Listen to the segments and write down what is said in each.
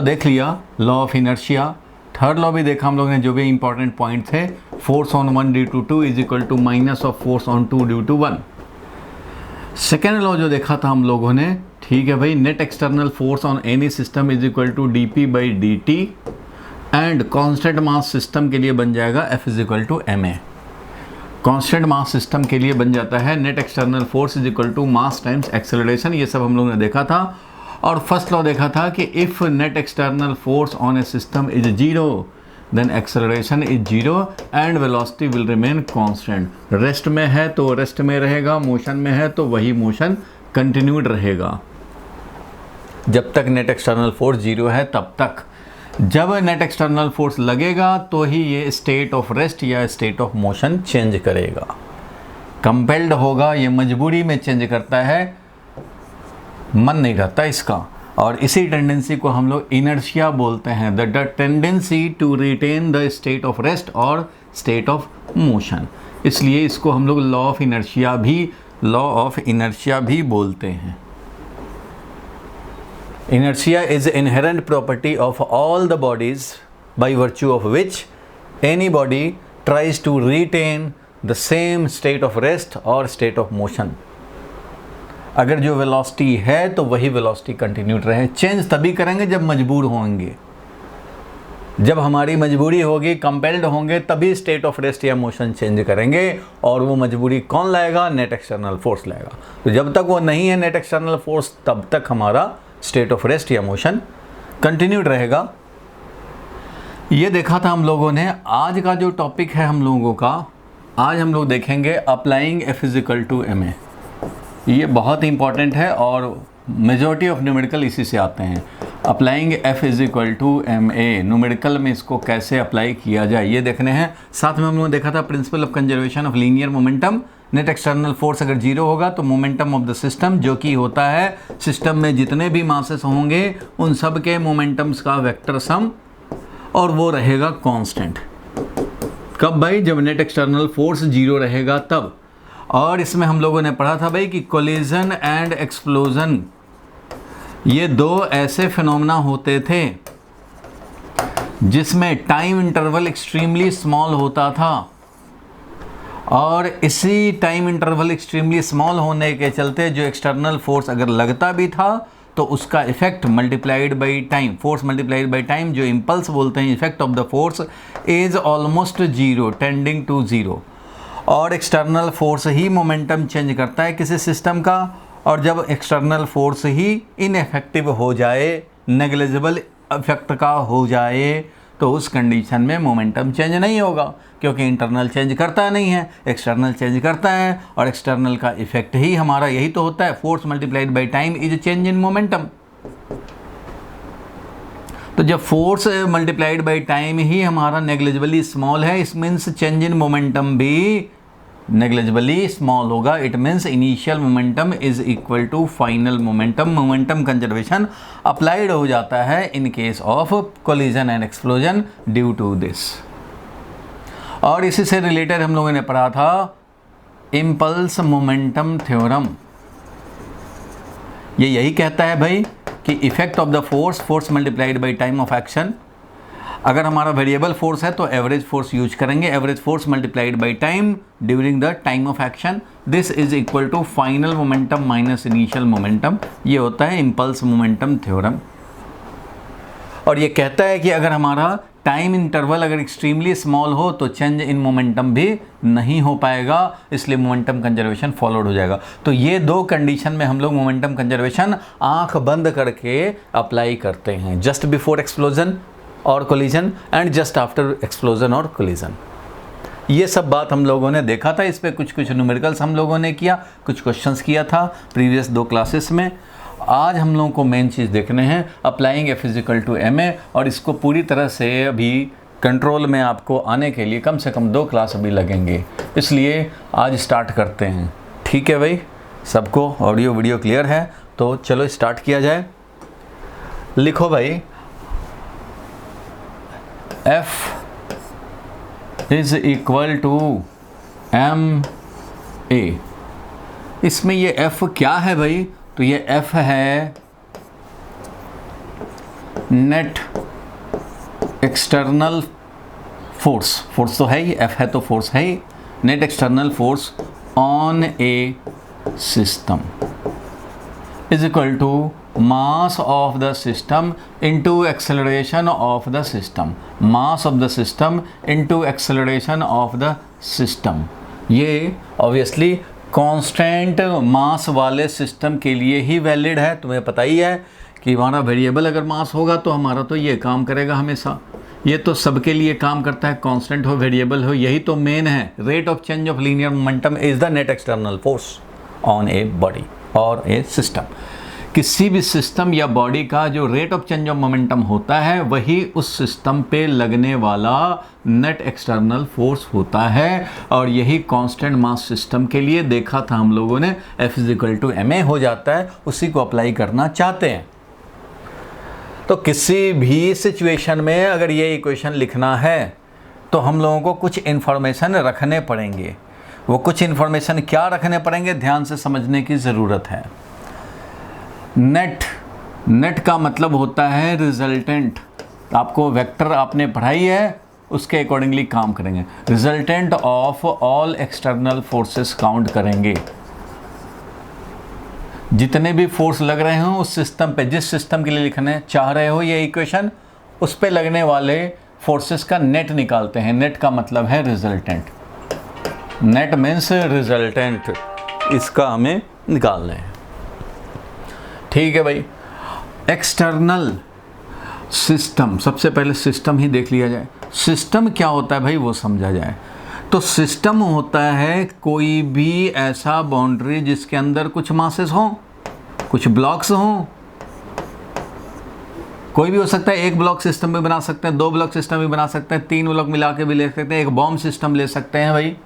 देख लिया law of inertia. Third law भी देखा हम लोगों ने, जो भी इंपॉर्टेंट पॉइंट थे। Force on 1 due to 2 is equal to minus of force on 2 due to 1। Second law जो देखा था हम लोगों ने, ठीक है भाई, net external force on any system is equal to D P by D T and constant mass system के लिए बन जाएगा F is equal to M A. Constant mass system के लिए बन जाता है net external force is equal to mass times acceleration. ये सब हम लोगों ने देखा था। और फर्स्ट लॉ देखा था कि if net external force on a system is zero then acceleration is zero and velocity will remain constant. Rest में है तो रेस्ट में रहेगा, मोशन में है तो वही मोशन कंटिन्यूड रहेगा जब तक नेट एक्सटर्नल फोर्स जीरो है तब तक। जब नेट एक्सटर्नल फोर्स लगेगा तो ही ये स्टेट ऑफ रेस्ट या स्टेट ऑफ मोशन चेंज करेगा। कंपेल्ड होगा, ये मजबूरी में चेंज करता है, मन नहीं करता इसका। और इसी टेंडेंसी को हम लोग इनर्शिया बोलते हैं, the tendency to retain the state of rest और स्टेट ऑफ मोशन। इसलिए इसको हम लोग लॉ ऑफ इनर्शिया भी बोलते हैं। Inertia is inherent property of all the bodies by virtue of which any body tries to retain the same state of rest or state of motion. अगर जो velocity है तो वही वेलोसिटी कंटिन्यूड रहे। Change तभी करेंगे जब मजबूर होंगे, जब हमारी मजबूरी होगी, कंपेल्ड होंगे, तभी स्टेट ऑफ रेस्ट या मोशन चेंज करेंगे। और वो मजबूरी कौन लाएगा? नेट एक्सटर्नल फोर्स लाएगा। तो जब तक वो नहीं है नेट एक्सटर्नल फोर्स, तब तक हमारा स्टेट ऑफ रेस्ट या मोशन कंटिन्यूड रहेगा। ये देखा था हम लोगों ने। आज का जो टॉपिक है हम लोगों का, आज हम लोग देखेंगे applying F is equal to M A. ये बहुत इंपॉर्टेंट है और मेजॉरिटी ऑफ न्यूमेरिकल इसी से आते हैं। Applying F is equal to M A, numerical में इसको कैसे अप्लाई किया जाए ये देखने हैं। साथ में हम लोगों ने देखा था principle of conservation of linear momentum. Net external force अगर जीरो होगा तो मोमेंटम ऑफ द सिस्टम, जो कि होता है सिस्टम में जितने भी मासेस होंगे उन सब के मोमेंटम्स का वेक्टर सम, और वो रहेगा कांस्टेंट। कब भाई? जब नेट एक्सटर्नल फोर्स जीरो रहेगा तब। और इसमें हम लोगों ने पढ़ा था भाई कि कोलिजन एंड एक्सप्लोजन, ये दो ऐसे फिनोमेना होते थे जिसमें टाइम इंटरवल एक्सट्रीमली स्मॉल होता था, और इसी टाइम इंटरवल एक्सट्रीमली स्मॉल होने के चलते जो एक्सटर्नल फोर्स अगर लगता भी था तो उसका effect multiplied by time, force multiplied by time, जो इम्पल्स बोलते हैं, effect of the force is almost zero, tending to zero. और एक्सटर्नल फोर्स ही मोमेंटम चेंज करता है किसी सिस्टम का, और जब एक्सटर्नल फोर्स ही इनएफेक्टिव हो जाए, नेग्लिजिबल इफेक्ट का हो जाए, तो उस कंडीशन में मोमेंटम चेंज नहीं होगा, क्योंकि इंटरनल चेंज करता नहीं है, एक्सटर्नल चेंज करता है। और एक्सटर्नल का इफेक्ट ही हमारा यही तो होता है, force multiplied by time is change in momentum. तो जब फोर्स मल्टीप्लाइड बाय टाइम ही हमारा नेग्लिजिबली स्मॉल है, इस मीन्स चेंज इन मोमेंटम भी नेग्लिजिबली स्मॉल होगा। It means initial momentum is equal to final momentum. Momentum conservation applied हो जाता है in case of collision and explosion due to this. और इसी से रिलेटेड हम लोगों ने पढ़ा था इम्पल्स मोमेंटम थ्योरम। ये यही कहता है भाई कि effect of the force multiplied by time of action. अगर हमारा वेरिएबल फोर्स है तो एवरेज फोर्स यूज करेंगे, average force multiplied by time during the time of action, this is equal to final momentum minus initial momentum. ये होता है impulse momentum theorem. और ये कहता है कि अगर हमारा टाइम इंटरवल अगर एक्सट्रीमली स्मॉल हो तो चेंज इन मोमेंटम भी नहीं हो पाएगा, इसलिए मोमेंटम कंजर्वेशन फॉलोड हो जाएगा। तो ये दो कंडीशन में हम लोग मोमेंटम कंजर्वेशन आंख बंद करके अप्लाई करते हैं, जस्ट बिफोर एक्सप्लोजन और collision and just after explosion और कोलिजन। ये सब बात हम लोगों ने देखा था। इस पे कुछ न्यूमेरिकल्स हम लोगों ने किया, कुछ क्वेश्चंस किया था प्रीवियस 2 क्लासेस में। आज हम लोगों को मेन चीज़ देखने हैं applying F is equal to M A, और इसको पूरी तरह से अभी कंट्रोल में आपको आने के लिए कम से कम 2 क्लास अभी लगेंगे, इसलिए आज स्टार्ट करते हैं। ठीक है भाई, सबको ऑडियो वीडियो क्लियर है? तो चलो स्टार्ट किया जाए। लिखो भाई, F is equal to M A. इसमें ये F क्या है भाई? तो ये F है नेट एक्सटर्नल फोर्स, फोर्स तो है ही, एफ है तो फोर्स है ही, net external force on a system is equal to mass of the system into acceleration of the system, mass of the system into acceleration of the system. ये obviously constant mass वाले system के लिए ही valid है। तुम्हें पता ही है कि हमारा वेरिएबल अगर मास होगा तो हमारा तो ये काम करेगा हमेशा, ये तो सबके लिए काम करता है, कांस्टेंट हो वेरिएबल हो, यही तो मेन है। Rate of change of linear momentum is the net external force on a body और ए सिस्टम। किसी भी सिस्टम या बॉडी का जो rate of change of momentum होता है वही उस सिस्टम पे लगने वाला नेट एक्सटर्नल फोर्स होता है, और यही कांस्टेंट मास सिस्टम के लिए देखा था हम लोगों ने, F = ma हो जाता है, उसी को अप्लाई करना चाहते हैं। तो किसी भी सिचुएशन में अगर ये इक्वेशन लिखना है तो हम लोगों को कुछ इन्फॉर्मेशन रखने पड़ेंगे। वो कुछ इन्फॉर्मेशन क्या रखने पड़ेंगे, ध्यान से समझने की ज़रूरत है। नेट का मतलब होता है रिजल्टेंट। आपको वेक्टर आपने पढ़ाई है, उसके अकॉर्डिंगली काम करेंगे। Resultant of all external forces count करेंगे। जितने भी फोर्स लग रहे हो उस सिस्टम पे, जिस सिस्टम के लिए लिखने चाह रहे हो ये इक्वेशन, उस पे लगने वाले फोर्सेस का नेट निकालते हैं। नेट का मतलब है रिजल्टेंट। नेट मीन्स रिजल्टेंट, इसका हमें निकालना है। ठीक है भाई। एक्सटर्नल सिस्टम, सबसे पहले सिस्टम ही देख लिया जाए। सिस्टम क्या होता है भाई वो समझा जाए। तो सिस्टम होता है कोई भी ऐसा बाउंड्री जिसके अंदर कुछ मासेस हों, कुछ ब्लॉक्स हों। कोई भी हो सकता है, एक ब्लॉक सिस्टम भी बना सकते हैं, दो ब्लॉक सिस्टम भी बना सकते हैं, तीन ब्लॉक मिला के भी ले सकते हैं, एक बॉम्ब सिस्टम ले सकते हैं भाई।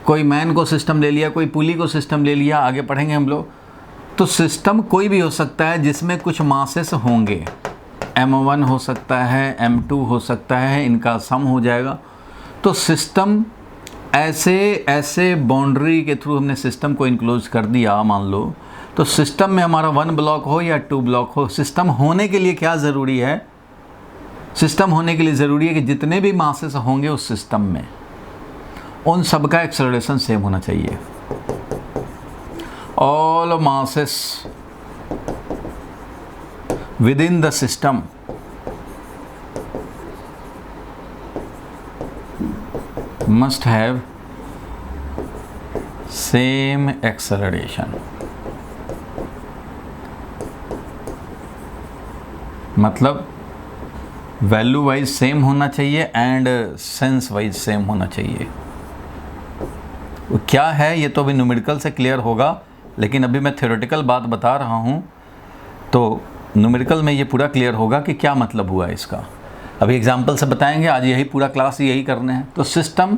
कोई मैन को सिस्टम ले लिया, कोई पुली को सिस्टम ले लिया, आगे पढ़ेंगे हम लोग। तो सिस्टम कोई भी हो सकता है जिसमें कुछ मासेस होंगे। m1 हो सकता है, m2 हो सकता है, इनका सम हो जाएगा। तो सिस्टम ऐसे बाउंड्री के थ्रू हमने सिस्टम को इनक्लोज कर दिया मान लो। तो सिस्टम में हमारा 1 ब्लॉक हो या 2 ब्लॉक हो, सिस्टम होने के लिए क्या ज़रूरी है? सिस्टम होने के लिए ज़रूरी है कि जितने भी मासेस होंगे उस सिस्टम में, उन सब का एक्सेलरेशन सेम होना चाहिए। All masses within the system must have same acceleration। मतलब वैल्यू वाइज सेम होना चाहिए एंड सेंस वाइज सेम होना चाहिए। वो क्या है ये तो अभी न्यूमेरिकल से क्लियर होगा, लेकिन अभी मैं थ्योरेटिकल बात बता रहा हूँ तो न्यूमेरिकल में ये पूरा क्लियर होगा कि क्या मतलब हुआ इसका। अभी एग्जांपल से बताएंगे, आज यही पूरा क्लास यही करने हैं। तो system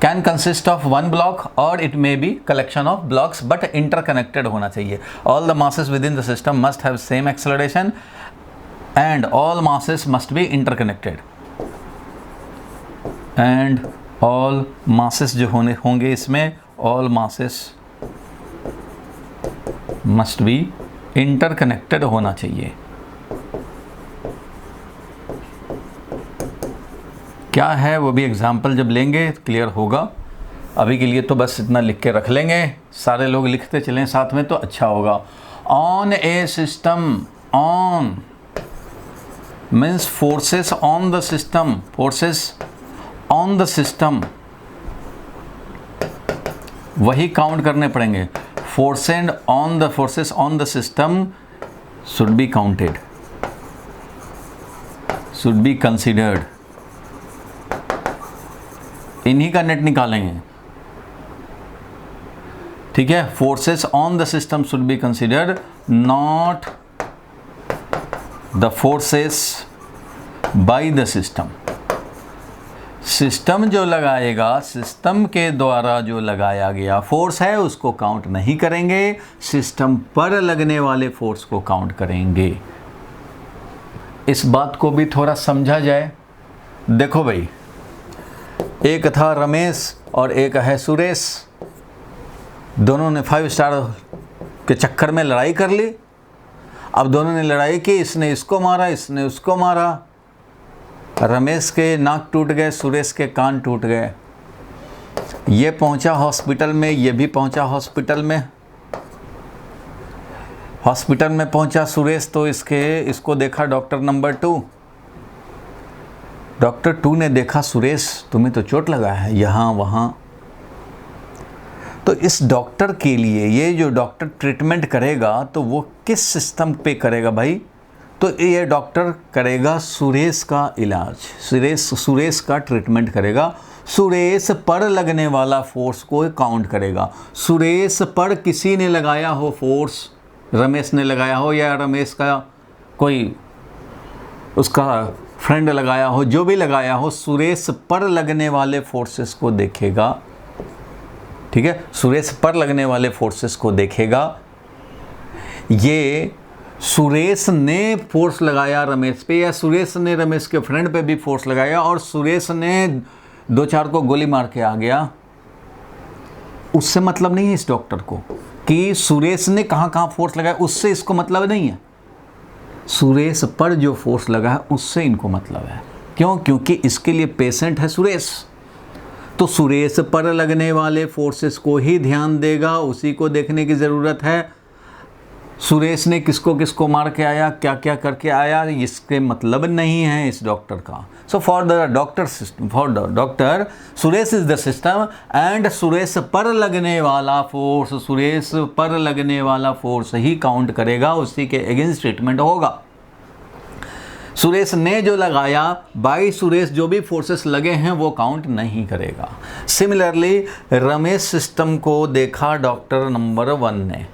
can consist of 1 block और it may be collection of blocks but interconnected होना चाहिए। All the masses within the system must have same acceleration and all masses must be interconnected. And all masses जो होंगे इसमें, all masses must be interconnected होना चाहिए। क्या है वो भी एग्जाम्पल जब लेंगे क्लियर होगा। अभी के लिए तो बस इतना लिख के रख लेंगे, सारे लोग लिखते चलें साथ में तो अच्छा होगा। On a system, on means forces on the system, forces on the system वही काउंट करने पड़ेंगे। Forces on the system should be counted, should be considered. इन्हीं का नेट निकालेंगे, ठीक है। Forces on the system should be considered, not the forces by the system. System जो लगाएगा, सिस्टम के द्वारा जो लगाया गया फोर्स है उसको काउंट नहीं करेंगे, सिस्टम पर लगने वाले फोर्स को काउंट करेंगे। इस बात को भी थोड़ा समझा जाए। देखो भाई, एक था रमेश और एक है सुरेश, दोनों ने 5 स्टार के चक्कर में लड़ाई कर ली। अब दोनों ने लड़ाई की, इसने इसको मारा, इसने उसको मारा। रमेश के नाक टूट गए, सुरेश के कान टूट गए। ये पहुंचा हॉस्पिटल में, ये भी पहुंचा हॉस्पिटल में। हॉस्पिटल में पहुंचा सुरेश तो इसको देखा डॉक्टर नंबर 2। डॉक्टर 2 ने देखा, सुरेश तुम्हें तो चोट लगा है यहाँ वहाँ। तो इस डॉक्टर के लिए, ये जो डॉक्टर ट्रीटमेंट करेगा तो वो किस सिस्टम पे करेगा भाई? तो ये डॉक्टर करेगा सुरेश का इलाज, सुरेश का ट्रीटमेंट करेगा। सुरेश पर लगने वाला फोर्स को काउंट करेगा। सुरेश पर किसी ने लगाया हो फोर्स, रमेश ने लगाया हो या रमेश का कोई उसका फ्रेंड लगाया हो, जो भी लगाया हो, सुरेश पर लगने वाले फोर्सेस को देखेगा। ठीक है, सुरेश पर लगने वाले फोर्सेस को देखेगा। ये सुरेश ने फोर्स लगाया रमेश पे या सुरेश ने रमेश के फ्रेंड पे भी फोर्स लगाया और सुरेश ने 2-4 को गोली मार के आ गया, उससे मतलब नहीं है इस डॉक्टर को कि सुरेश ने कहाँ कहाँ फोर्स लगाया, उससे इसको मतलब नहीं है। सुरेश पर जो फोर्स लगा है उससे इनको मतलब है। क्यों? क्योंकि इसके लिए पेशेंट है सुरेश, तो सुरेश पर लगने वाले फोर्सेस को ही ध्यान देगा, उसी को देखने की ज़रूरत है। सुरेश ने किसको किसको मार के आया, क्या क्या करके आया, इसके मतलब नहीं है इस डॉक्टर का। So for the doctor system, for the doctor, Suresh is the system and Suresh पर लगने वाला फोर्स, सुरेश पर लगने वाला फोर्स ही काउंट करेगा, उसी के अगेंस्ट ट्रीटमेंट होगा। सुरेश ने जो लगाया, बाई सुरेश जो भी फोर्सेस लगे हैं वो काउंट नहीं करेगा। सिमिलरली रमेश सिस्टम को देखा डॉक्टर नंबर 1 ने,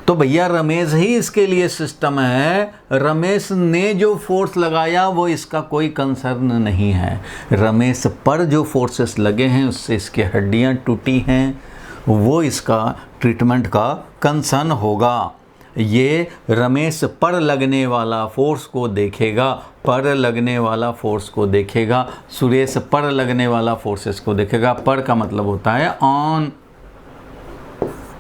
तो भैया रमेश ही इसके लिए सिस्टम है। रमेश ने जो फोर्स लगाया वो इसका कोई कंसर्न नहीं है। रमेश पर जो फोर्सेस लगे हैं उससे इसकी हड्डियां टूटी हैं, वो इसका ट्रीटमेंट का कंसर्न होगा। ये रमेश पर लगने वाला फोर्स को देखेगा, पर लगने वाला फोर्स को देखेगा। सुरेश पर लगने वाला फोर्सेस को देखेगा। पर का मतलब होता है ऑन।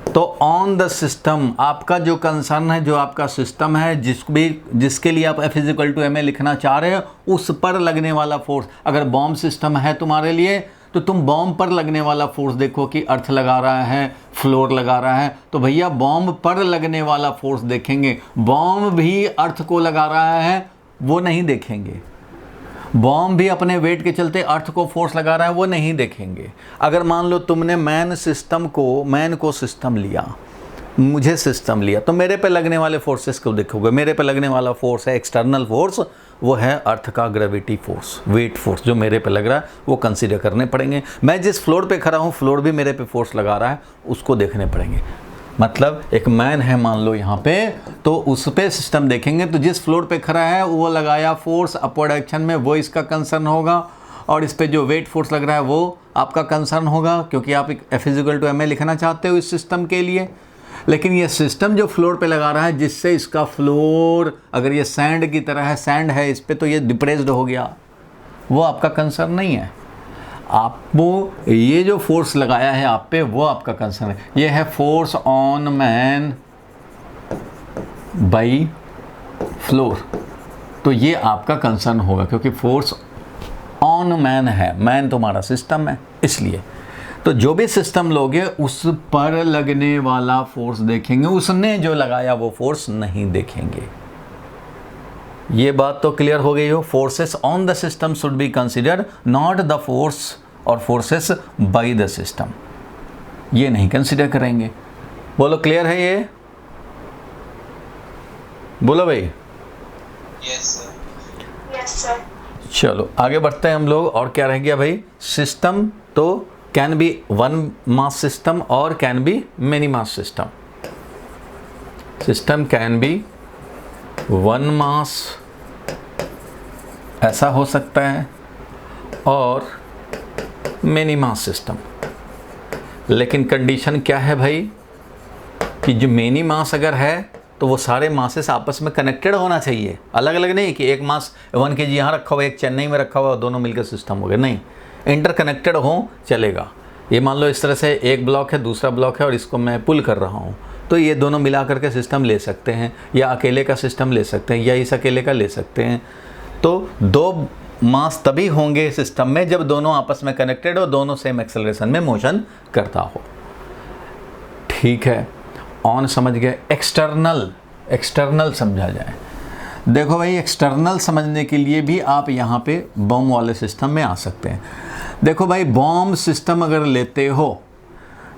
तो ऑन द सिस्टम, आपका जो कंसर्न है, जो आपका सिस्टम है, जिसके लिए आप F=ma लिखना चाह रहे हो, उस पर लगने वाला फोर्स। अगर बॉम्ब सिस्टम है तुम्हारे लिए तो तुम बॉम्ब पर लगने वाला फोर्स देखो कि अर्थ लगा रहा है, फ्लोर लगा रहा है, तो भैया बॉम्ब पर लगने वाला फोर्स देखेंगे। बॉम्ब भी अर्थ को लगा रहा है वो नहीं देखेंगे। बॉम्ब भी अपने वेट के चलते अर्थ को फोर्स लगा रहा है वो नहीं देखेंगे। अगर मान लो तुमने मैन को सिस्टम लिया, मुझे सिस्टम लिया, तो मेरे पे लगने वाले फोर्सेस को देखोगे। मेरे पे लगने वाला फोर्स है एक्सटर्नल फोर्स, वो है अर्थ का ग्रेविटी फोर्स, वेट फोर्स जो मेरे पे लग रहा है वो कंसीडर करने पड़ेंगे। मैं जिस फ्लोर पे खड़ा हूँ, फ्लोर भी मेरे पे फोर्स लगा रहा है, उसको देखने पड़ेंगे। मतलब एक मैन है मान लो यहाँ पे, तो उस पे सिस्टम देखेंगे, तो जिस फ्लोर पे खड़ा है वो लगाया फोर्स अपवर्ड एक्शन में, वो इसका कंसर्न होगा। और इस पे जो वेट फोर्स लग रहा है वो आपका कंसर्न होगा, क्योंकि आप एक F=ma लिखना चाहते हो इस सिस्टम के लिए। लेकिन ये सिस्टम जो फ्लोर पे लगा रहा है, जिससे इसका फ्लोर, अगर ये सैंड की तरह है, सैंड है इस पे, तो ये डिप्रेस्ड हो गया, वो आपका कंसर्न नहीं है। आपको ये जो फोर्स लगाया है आप पे, वो आपका कंसर्न है। ये है force on man by floor, तो ये आपका कंसर्न होगा, क्योंकि फोर्स ऑन मैन है, मैन तुम्हारा सिस्टम है इसलिए। तो जो भी सिस्टम लोगे उस पर लगने वाला फोर्स देखेंगे, उसने जो लगाया वो फोर्स नहीं देखेंगे। ये बात तो क्लियर हो गई हो। Forces on the system should be considered, not the force और फोर्सेस बाय द सिस्टम, ये नहीं कंसिडर करेंगे। बोलो क्लियर है ये? बोलो भाई। Yes sir. Yes sir. चलो आगे बढ़ते हैं हम लोग। और क्या रह गया भाई? सिस्टम तो can be one mass system और can be many mass system. System can be one mass, ऐसा हो सकता है, और मेनी मास सिस्टम। लेकिन कंडीशन क्या है भाई कि जो मेनी मास अगर है तो वो सारे मासेस आपस में कनेक्टेड होना चाहिए, अलग अलग नहीं कि एक मास 1 kg यहाँ रखा हुआ, एक चेन्नई में रखा हुआ, दोनों मिलकर सिस्टम हो गए। नहीं, इंटरकनेक्टेड हो चलेगा। ये मान लो इस तरह से एक ब्लॉक है, दूसरा ब्लॉक है, और इसको मैं पुल कर रहा हूँ, तो ये दोनों मिला करके सिस्टम ले सकते हैं, या अकेले का सिस्टम ले सकते हैं, या इस अकेले का ले सकते हैं। तो दो मास तभी होंगे सिस्टम में जब दोनों आपस में कनेक्टेड हो, दोनों सेम एक्सेलरेशन में मोशन करता हो। ठीक है, ऑन समझ गए। एक्सटर्नल समझा जाए। देखो भाई, एक्सटर्नल समझने के लिए भी आप यहाँ पे बॉम्ब वाले सिस्टम में आ सकते हैं। देखो भाई, बॉम्ब सिस्टम अगर लेते हो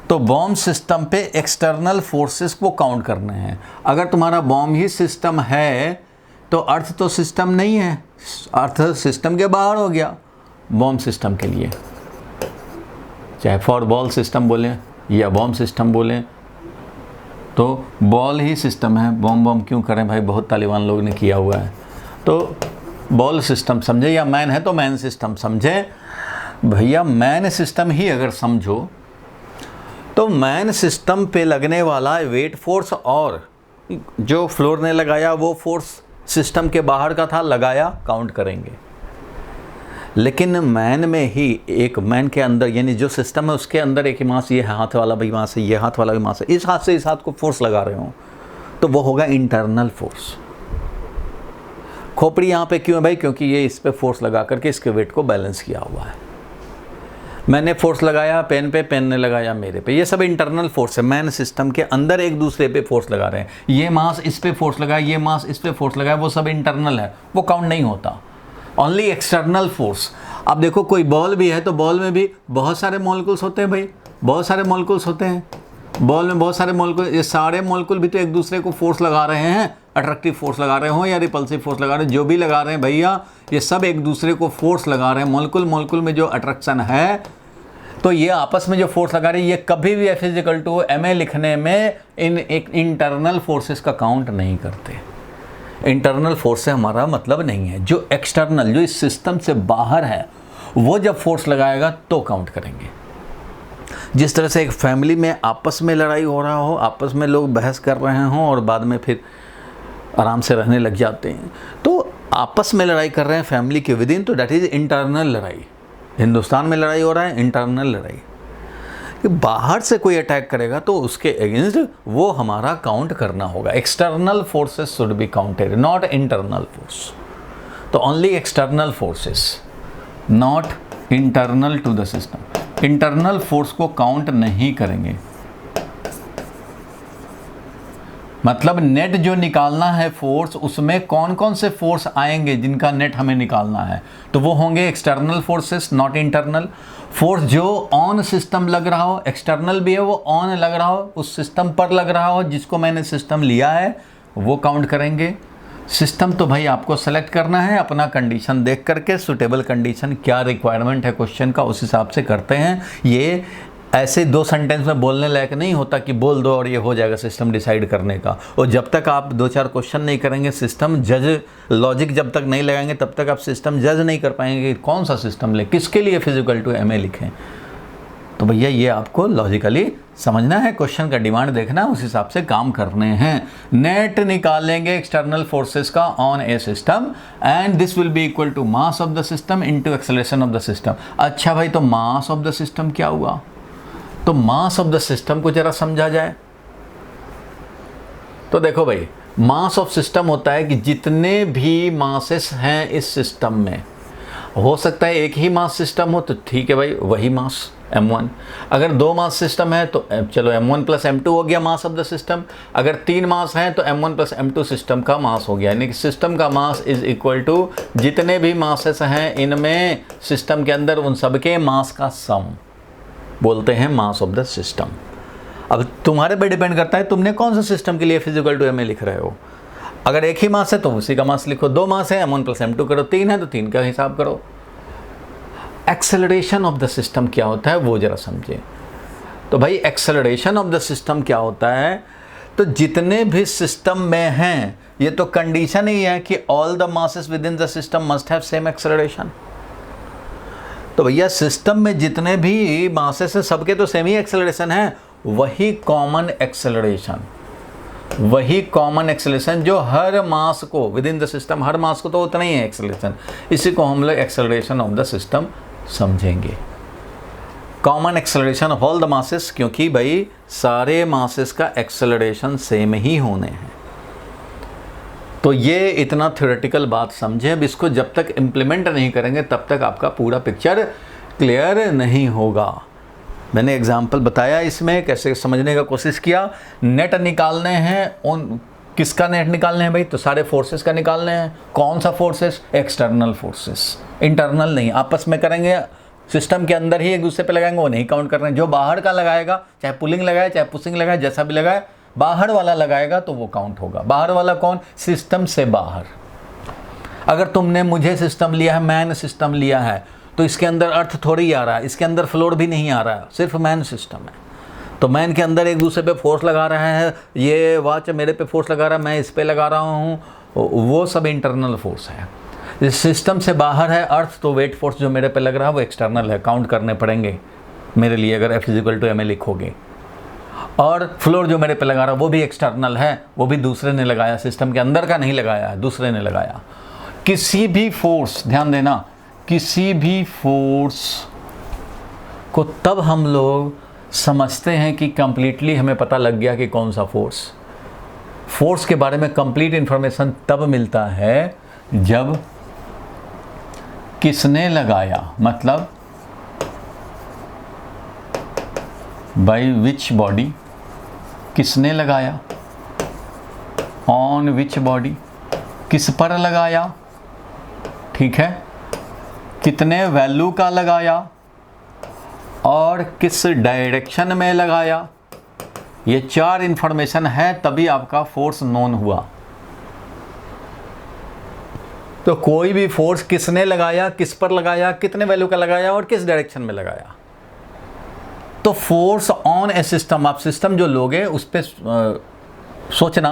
तो बॉम्ब सिस्टम पे एक्सटर्नल फोर्सेस को काउंट करने हैं। अगर तुम्हारा बॉम्ब ही सिस्टम है तो अर्थ तो सिस्टम नहीं है, अर्थ सिस्टम के बाहर हो गया बॉम्ब सिस्टम के लिए। चाहे फॉर बॉल सिस्टम बोलें या बॉम्ब सिस्टम बोलें, तो बॉल ही सिस्टम है। बॉम्ब क्यों करें भाई, बहुत तालिबान लोग ने किया हुआ है। तो बॉल सिस्टम समझे, या मैन है तो मैन सिस्टम समझे। भैया मैन सिस्टम ही अगर समझो तो मैन सिस्टम पे लगने वाला वेट फोर्स और जो फ्लोर ने लगाया वो फोर्स सिस्टम के बाहर का था, लगाया, काउंट करेंगे। लेकिन मैन में ही एक मैन के अंदर यानी जो सिस्टम है उसके अंदर एक ही मास, ये हाथ वाला भी मास है, ये हाथ वाला भी मास है, इस हाथ से इस हाथ को फोर्स लगा रहे हो तो वो होगा इंटरनल फोर्स। खोपड़ी यहाँ पे क्यों है भाई, क्योंकि ये इस पे फोर्स लगा करके इसके वेट को बैलेंस किया हुआ है। मैंने फोर्स लगाया पेन पे, पेन ने लगाया मेरे पे, ये सब इंटरनल फोर्स है। मैन सिस्टम के अंदर एक दूसरे पे फोर्स लगा रहे हैं। ये मास इस पे फोर्स लगाया, ये मास इस पे फोर्स लगाया, वो सब इंटरनल है, वो काउंट नहीं होता। Only external force. अब देखो कोई बॉल भी है तो बॉल में भी बहुत सारे मॉलिक्यूल्स होते हैं भाई, बहुत सारे मॉलिक्यूल्स होते हैं बॉल में, बहुत सारे मॉलिक्यूल। ये सारे मॉलिक्यूल भी तो एक दूसरे को फोर्स लगा रहे हैं, अट्रैक्टिव फोर्स लगा रहे हो या रिपल्सिव फोर्स लगा रहे हैं, जो भी लगा रहे हैं भैया, ये सब एक दूसरे को फोर्स लगा रहे हैं। मॉलिक्यूल में जो अट्रैक्शन है तो ये आपस में जो फोर्स लगा रहे हैं, ये कभी भी F = ma लिखने में इन एक इंटरनल फोर्सेस का काउंट नहीं करते। इंटरनल फोर्स से हमारा मतलब नहीं है। जो एक्सटर्नल, जो इस सिस्टम से बाहर है, वो जब फोर्स लगाएगा तो काउंट करेंगे। जिस तरह से एक फैमिली में आपस में लड़ाई हो रहा हो, आपस में लोग बहस कर रहे हों और बाद में फिर आराम से रहने लग जाते हैं, तो आपस में लड़ाई कर रहे हैं फैमिली के विदिन, तो दैट इज़ इंटरनल लड़ाई। हिंदुस्तान में लड़ाई हो रहा है, इंटरनल लड़ाई। कि बाहर से कोई अटैक करेगा तो उसके अगेंस्ट वो हमारा काउंट करना होगा। External forces should be counted, not internal force. तो only external forces, not internal to the system. Internal force को काउंट नहीं करेंगे। मतलब नेट जो निकालना है फोर्स, उसमें कौन कौन से फोर्स आएंगे जिनका नेट हमें निकालना है, तो वो होंगे external forces, not internal. Force जो ऑन सिस्टम लग रहा हो, एक्सटर्नल भी है, वो ऑन लग रहा हो, उस सिस्टम पर लग रहा हो जिसको मैंने सिस्टम लिया है, वो काउंट करेंगे। सिस्टम तो भाई आपको सेलेक्ट करना है अपना कंडीशन देख करके, सुटेबल कंडीशन, क्या रिक्वायरमेंट है क्वेश्चन का, उस हिसाब से करते हैं। ये ऐसे 2 सेंटेंस में बोलने लायक नहीं होता कि बोल दो और ये हो जाएगा सिस्टम डिसाइड करने का। और जब तक आप 2-4 क्वेश्चन नहीं करेंगे, सिस्टम जज लॉजिक जब तक नहीं लगाएंगे, तब तक आप सिस्टम जज नहीं कर पाएंगे कि कौन सा सिस्टम लें, किसके लिए F = ma लिखें। तो भैया ये आपको लॉजिकली समझना है, क्वेश्चन का डिमांड देखना है, उस हिसाब से काम करने हैं। नेट निकालेंगे एक्सटर्नल फोर्सेस का on a system and this will be equal to mass of the system into acceleration of the system. अच्छा भाई, तो मास ऑफ द सिस्टम क्या हुआ? तो मास ऑफ द सिस्टम को जरा समझा जाए। तो देखो भाई, मास ऑफ सिस्टम होता है कि जितने भी मासेस हैं इस सिस्टम में, हो सकता है एक ही मास सिस्टम हो तो ठीक है भाई, वही मास m1। अगर 2 मास सिस्टम है तो चलो m1 + m2 हो गया मास ऑफ द सिस्टम। अगर 3 मास हैं तो m1 + m2 सिस्टम का मास हो गया। यानी कि सिस्टम का मास इज इक्वल टू जितने भी मासेस हैं इनमें सिस्टम के अंदर उन सबके मास का सम, बोलते हैं मास ऑफ द सिस्टम। अब तुम्हारे पे डिपेंड करता है तुमने कौन सा सिस्टम के लिए F = ma लिख रहे हो। अगर एक ही मास है तो उसी का मास लिखो, 2 मास है m1 + m2 करो, 3 है तो 3 का हिसाब करो। एक्सेलरेशन ऑफ द सिस्टम क्या होता है वो जरा समझे। तो भाई एक्सेलरेशन ऑफ द सिस्टम क्या होता है, तो जितने भी सिस्टम में हैं, ये तो कंडीशन ही है कि all the masses within the system must have same acceleration. तो भैया सिस्टम में जितने भी मासेस हैं सबके तो सेम ही एक्सेलरेशन है, वही कॉमन एक्सेलरेशन, वही कॉमन एक्सेलरेशन जो हर मास को विद इन द सिस्टम, हर मास को तो उतना ही है एक्सेलरेशन, इसी को हम लोग एक्सेलरेशन ऑफ द सिस्टम समझेंगे। Common acceleration of all the masses, क्योंकि भाई सारे मासेस का एक्सेलरेशन सेम ही होने हैं। तो ये इतना थ्योरेटिकल बात समझें। अब इसको जब तक इम्प्लीमेंट नहीं करेंगे तब तक आपका पूरा पिक्चर क्लियर नहीं होगा। मैंने एग्जाम्पल बताया इसमें, कैसे समझने का कोशिश किया। नेट निकालने हैं, उन किसका नेट निकालने हैं भाई? तो सारे फोर्सेस का निकालने हैं। कौन सा फोर्सेस? एक्सटर्नल फोर्सेस, इंटरनल नहीं। आपस में करेंगे, सिस्टम के अंदर ही एक दूसरे पे लगाएंगे, वो नहीं काउंट कर रहे हैं। जो बाहर का लगाएगा, चाहे पुलिंग लगाए चाहे पुशिंग लगाए, जैसा भी लगाए, बाहर वाला लगाएगा तो वो काउंट होगा। बाहर वाला कौन? सिस्टम से बाहर। अगर तुमने मुझे सिस्टम लिया है, मैन सिस्टम लिया है, तो इसके अंदर अर्थ थोड़ी आ रहा है, इसके अंदर फ्लोर भी नहीं आ रहा है, सिर्फ मैन सिस्टम है। तो मैन के अंदर एक दूसरे पे फोर्स लगा रहा है, ये वॉच मेरे पे फोर्स लगा रहा है, मैं इस पे लगा रहा हूँ, वो सब इंटरनल फोर्स है। इस सिस्टम से बाहर है अर्थ, तो वेट फोर्स जो मेरे पे लग रहा है वो एक्सटर्नल है, काउंट करने पड़ेंगे मेरे लिए अगर F = ma लिखोगे। और फ्लोर जो मेरे पे लगा रहा है वो भी एक्सटर्नल है, वो भी दूसरे ने लगाया, सिस्टम के अंदर का नहीं लगाया है, दूसरे ने लगाया। किसी भी फोर्स, ध्यान देना, किसी भी फोर्स को तब हम लोग समझते हैं कि कंप्लीटली हमें पता लग गया कि कौन सा फोर्स के बारे में कंप्लीट इंफॉर्मेशन तब मिलता है जब किसने लगाया, मतलब बाय विच बॉडी, किसने लगाया, ऑन विच बॉडी, किस पर लगाया, ठीक है, कितने वैल्यू का लगाया और किस डायरेक्शन में लगाया। ये 4 इंफॉर्मेशन है, तभी आपका फोर्स नोन हुआ। तो कोई भी फोर्स किसने लगाया, किस पर लगाया, कितने वैल्यू का लगाया और किस डायरेक्शन में लगाया। तो फोर्स ऑन ए सिस्टम, आप सिस्टम जो लोगे उस पर सोचना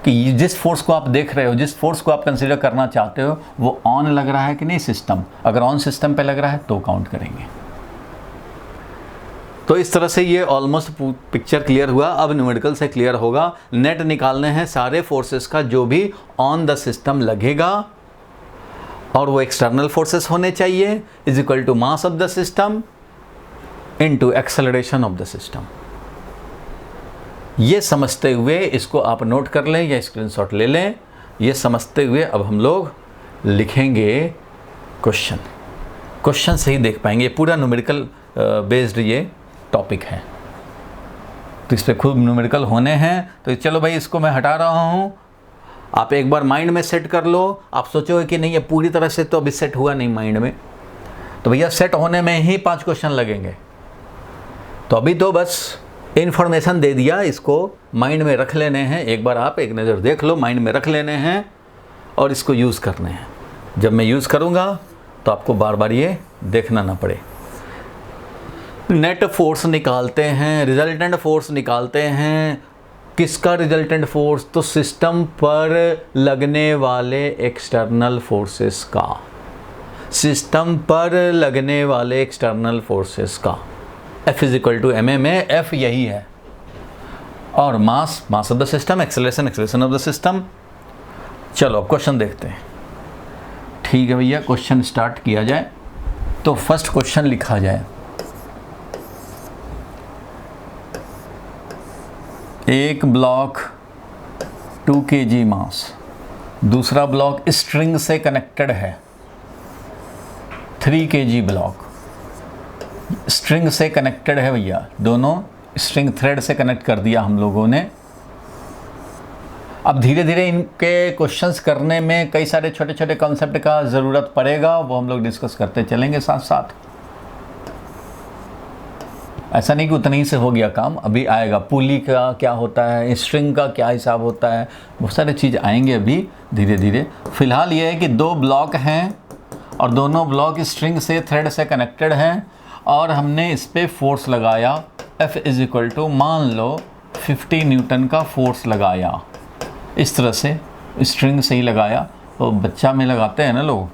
कि जिस फोर्स को आप देख रहे हो, जिस फोर्स को आप कंसीडर करना चाहते हो, वो ऑन लग रहा है कि नहीं सिस्टम। अगर ऑन सिस्टम पे लग रहा है तो काउंट करेंगे। तो इस तरह से ये ऑलमोस्ट पिक्चर क्लियर हुआ। अब न्यूमेरिकल से क्लियर होगा। नेट निकालने हैं सारे फोर्सेस का जो भी ऑन द सिस्टम लगेगा, और वो एक्सटर्नल फोर्सेस होने चाहिए, = मास of the system into acceleration of the system. ये समझते हुए इसको आप नोट कर लें या स्क्रीनशॉट ले लें। ये समझते हुए अब हम लोग लिखेंगे क्वेश्चन से ही देख पाएंगे। पूरा न्यूमेरिकल बेस्ड ये टॉपिक है, तो इस पर खूब न्यूमेरिकल होने हैं। तो चलो भाई, इसको मैं हटा रहा हूँ। आप एक बार माइंड में सेट कर लो। आप सोचोगे कि नहीं ये पूरी तरह से तो अभी सेट हुआ नहीं माइंड में, तो भैया सेट होने में ही 5 क्वेश्चन लगेंगे। तो अभी तो बस इन्फॉर्मेशन दे दिया, इसको माइंड में रख लेने हैं। एक बार आप एक नज़र देख लो, माइंड में रख लेने हैं और इसको यूज़ करने हैं। जब मैं यूज़ करूँगा तो आपको बार बार ये देखना ना पड़े। नेट फोर्स निकालते हैं, रिजल्टेंट फोर्स निकालते हैं। किसका रिजल्टेंट फोर्स? तो सिस्टम पर लगने वाले एक्सटर्नल फोर्सेस का, सिस्टम पर लगने वाले एक्सटर्नल फोर्सेस का। F = ma में F यही है, और मास of the system, acceleration of the system. चलो अब क्वेश्चन देखते हैं। ठीक है भैया, क्वेश्चन स्टार्ट किया जाए। तो फर्स्ट क्वेश्चन लिखा जाए, एक ब्लॉक 2 kg मास, दूसरा ब्लॉक स्ट्रिंग से कनेक्टेड है, 3 kg ब्लॉक स्ट्रिंग से कनेक्टेड है भैया। दोनों स्ट्रिंग थ्रेड से कनेक्ट कर दिया हम लोगों ने। अब धीरे धीरे इनके क्वेश्चंस करने में कई सारे छोटे छोटे कॉन्सेप्ट का ज़रूरत पड़ेगा, वो हम लोग डिस्कस करते चलेंगे साथ साथ। ऐसा नहीं कि उतना ही से हो गया काम, अभी आएगा। पुली का क्या होता है, स्ट्रिंग का क्या हिसाब होता है, बहुत सारी चीज़ आएंगे अभी धीरे धीरे। फ़िलहाल ये है कि 2 ब्लॉक हैं और दोनों ब्लॉक स्ट्रिंग से थ्रेड से कनेक्टेड हैं, और हमने इस पर फोर्स लगाया। F = मान लो 50 न्यूटन का फोर्स लगाया। इस तरह से स्ट्रिंग से ही लगाया। तो बच्चा में लगाते हैं ना लोग,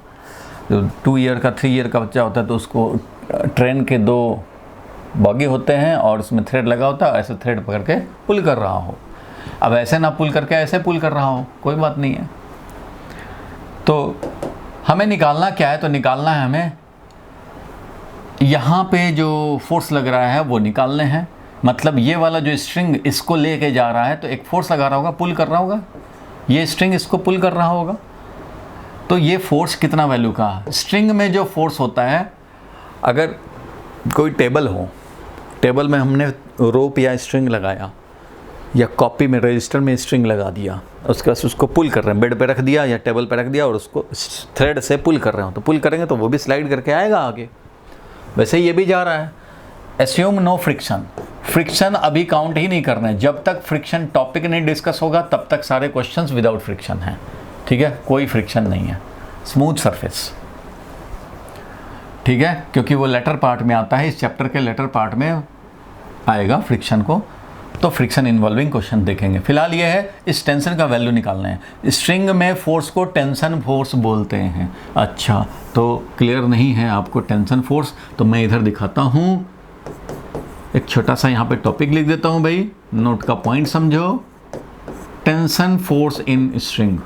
तो 2 ईयर का 3 ईयर का बच्चा होता है तो उसको ट्रेन के 2 बॉगी होते हैं और उसमें थ्रेड लगा होता है, ऐसे थ्रेड पकड़ के पुल कर रहा हो। अब ऐसे ना पुल करके ऐसे पुल कर रहा हो, कोई बात नहीं है। तो हमें निकालना क्या है? तो निकालना है हमें यहाँ पे जो फोर्स लग रहा है वो निकालने हैं। मतलब ये वाला जो स्ट्रिंग इसको लेके जा रहा है तो एक फोर्स लगा रहा होगा, पुल कर रहा होगा, ये स्ट्रिंग इसको पुल कर रहा होगा। तो ये फोर्स कितना वैल्यू का? स्ट्रिंग में जो फोर्स होता है, अगर कोई टेबल हो, टेबल में हमने रोप या स्ट्रिंग लगाया या कॉपी में रजिस्टर में स्ट्रिंग लगा दिया, उसके बाद उसको पुल कर रहे हैं, बेड पे रख दिया या टेबल पे रख दिया और उसको थ्रेड से पुल कर रहे हो, तो पुल करेंगे तो वो भी स्लाइड करके आएगा आगे। वैसे ये भी जा रहा है। एस्यूम नो फ्रिक्शन, फ्रिक्शन अभी काउंट ही नहीं करना है। जब तक फ्रिक्शन टॉपिक नहीं डिस्कस होगा तब तक सारे क्वेश्चंस विदाउट फ्रिक्शन हैं, ठीक है, कोई फ्रिक्शन नहीं है, स्मूथ सरफेस, ठीक है, क्योंकि वो लेटर पार्ट में आता है, इस चैप्टर के लेटर पार्ट में आएगा फ्रिक्शन को, तो फ्रिक्शन इन्वॉल्विंग क्वेश्चन देखेंगे। फिलहाल ये है इस टेंशन का वैल्यू निकालना है। स्ट्रिंग में फोर्स को टेंशन फोर्स बोलते हैं। अच्छा, तो क्लियर नहीं है आपको टेंशन फोर्स, तो मैं इधर दिखाता हूँ, एक छोटा सा यहाँ पे टॉपिक लिख देता हूँ भाई, नोट का पॉइंट समझो। टेंशन फोर्स इन स्ट्रिंग,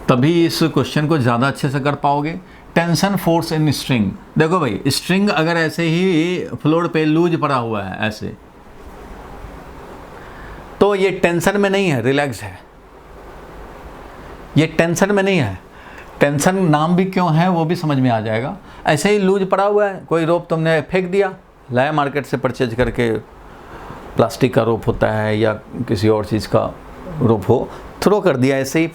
तभी इस क्वेश्चन को ज़्यादा अच्छे से कर पाओगे। टेंशन फोर्स इन स्ट्रिंग, देखो भाई, स्ट्रिंग अगर ऐसे ही फ्लोर पे लूज पड़ा हुआ है ऐसे, तो ये टेंशन में नहीं है, रिलैक्स है, ये टेंशन में नहीं है। टेंशन नाम भी क्यों है वो भी समझ में आ जाएगा। ऐसे ही लूज पड़ा हुआ है, कोई रोप तुमने फेंक दिया, लाया मार्केट से परचेज करके, प्लास्टिक का रोप होता है या किसी और चीज़ का रोप हो, थ्रो कर दिया, ऐसे ही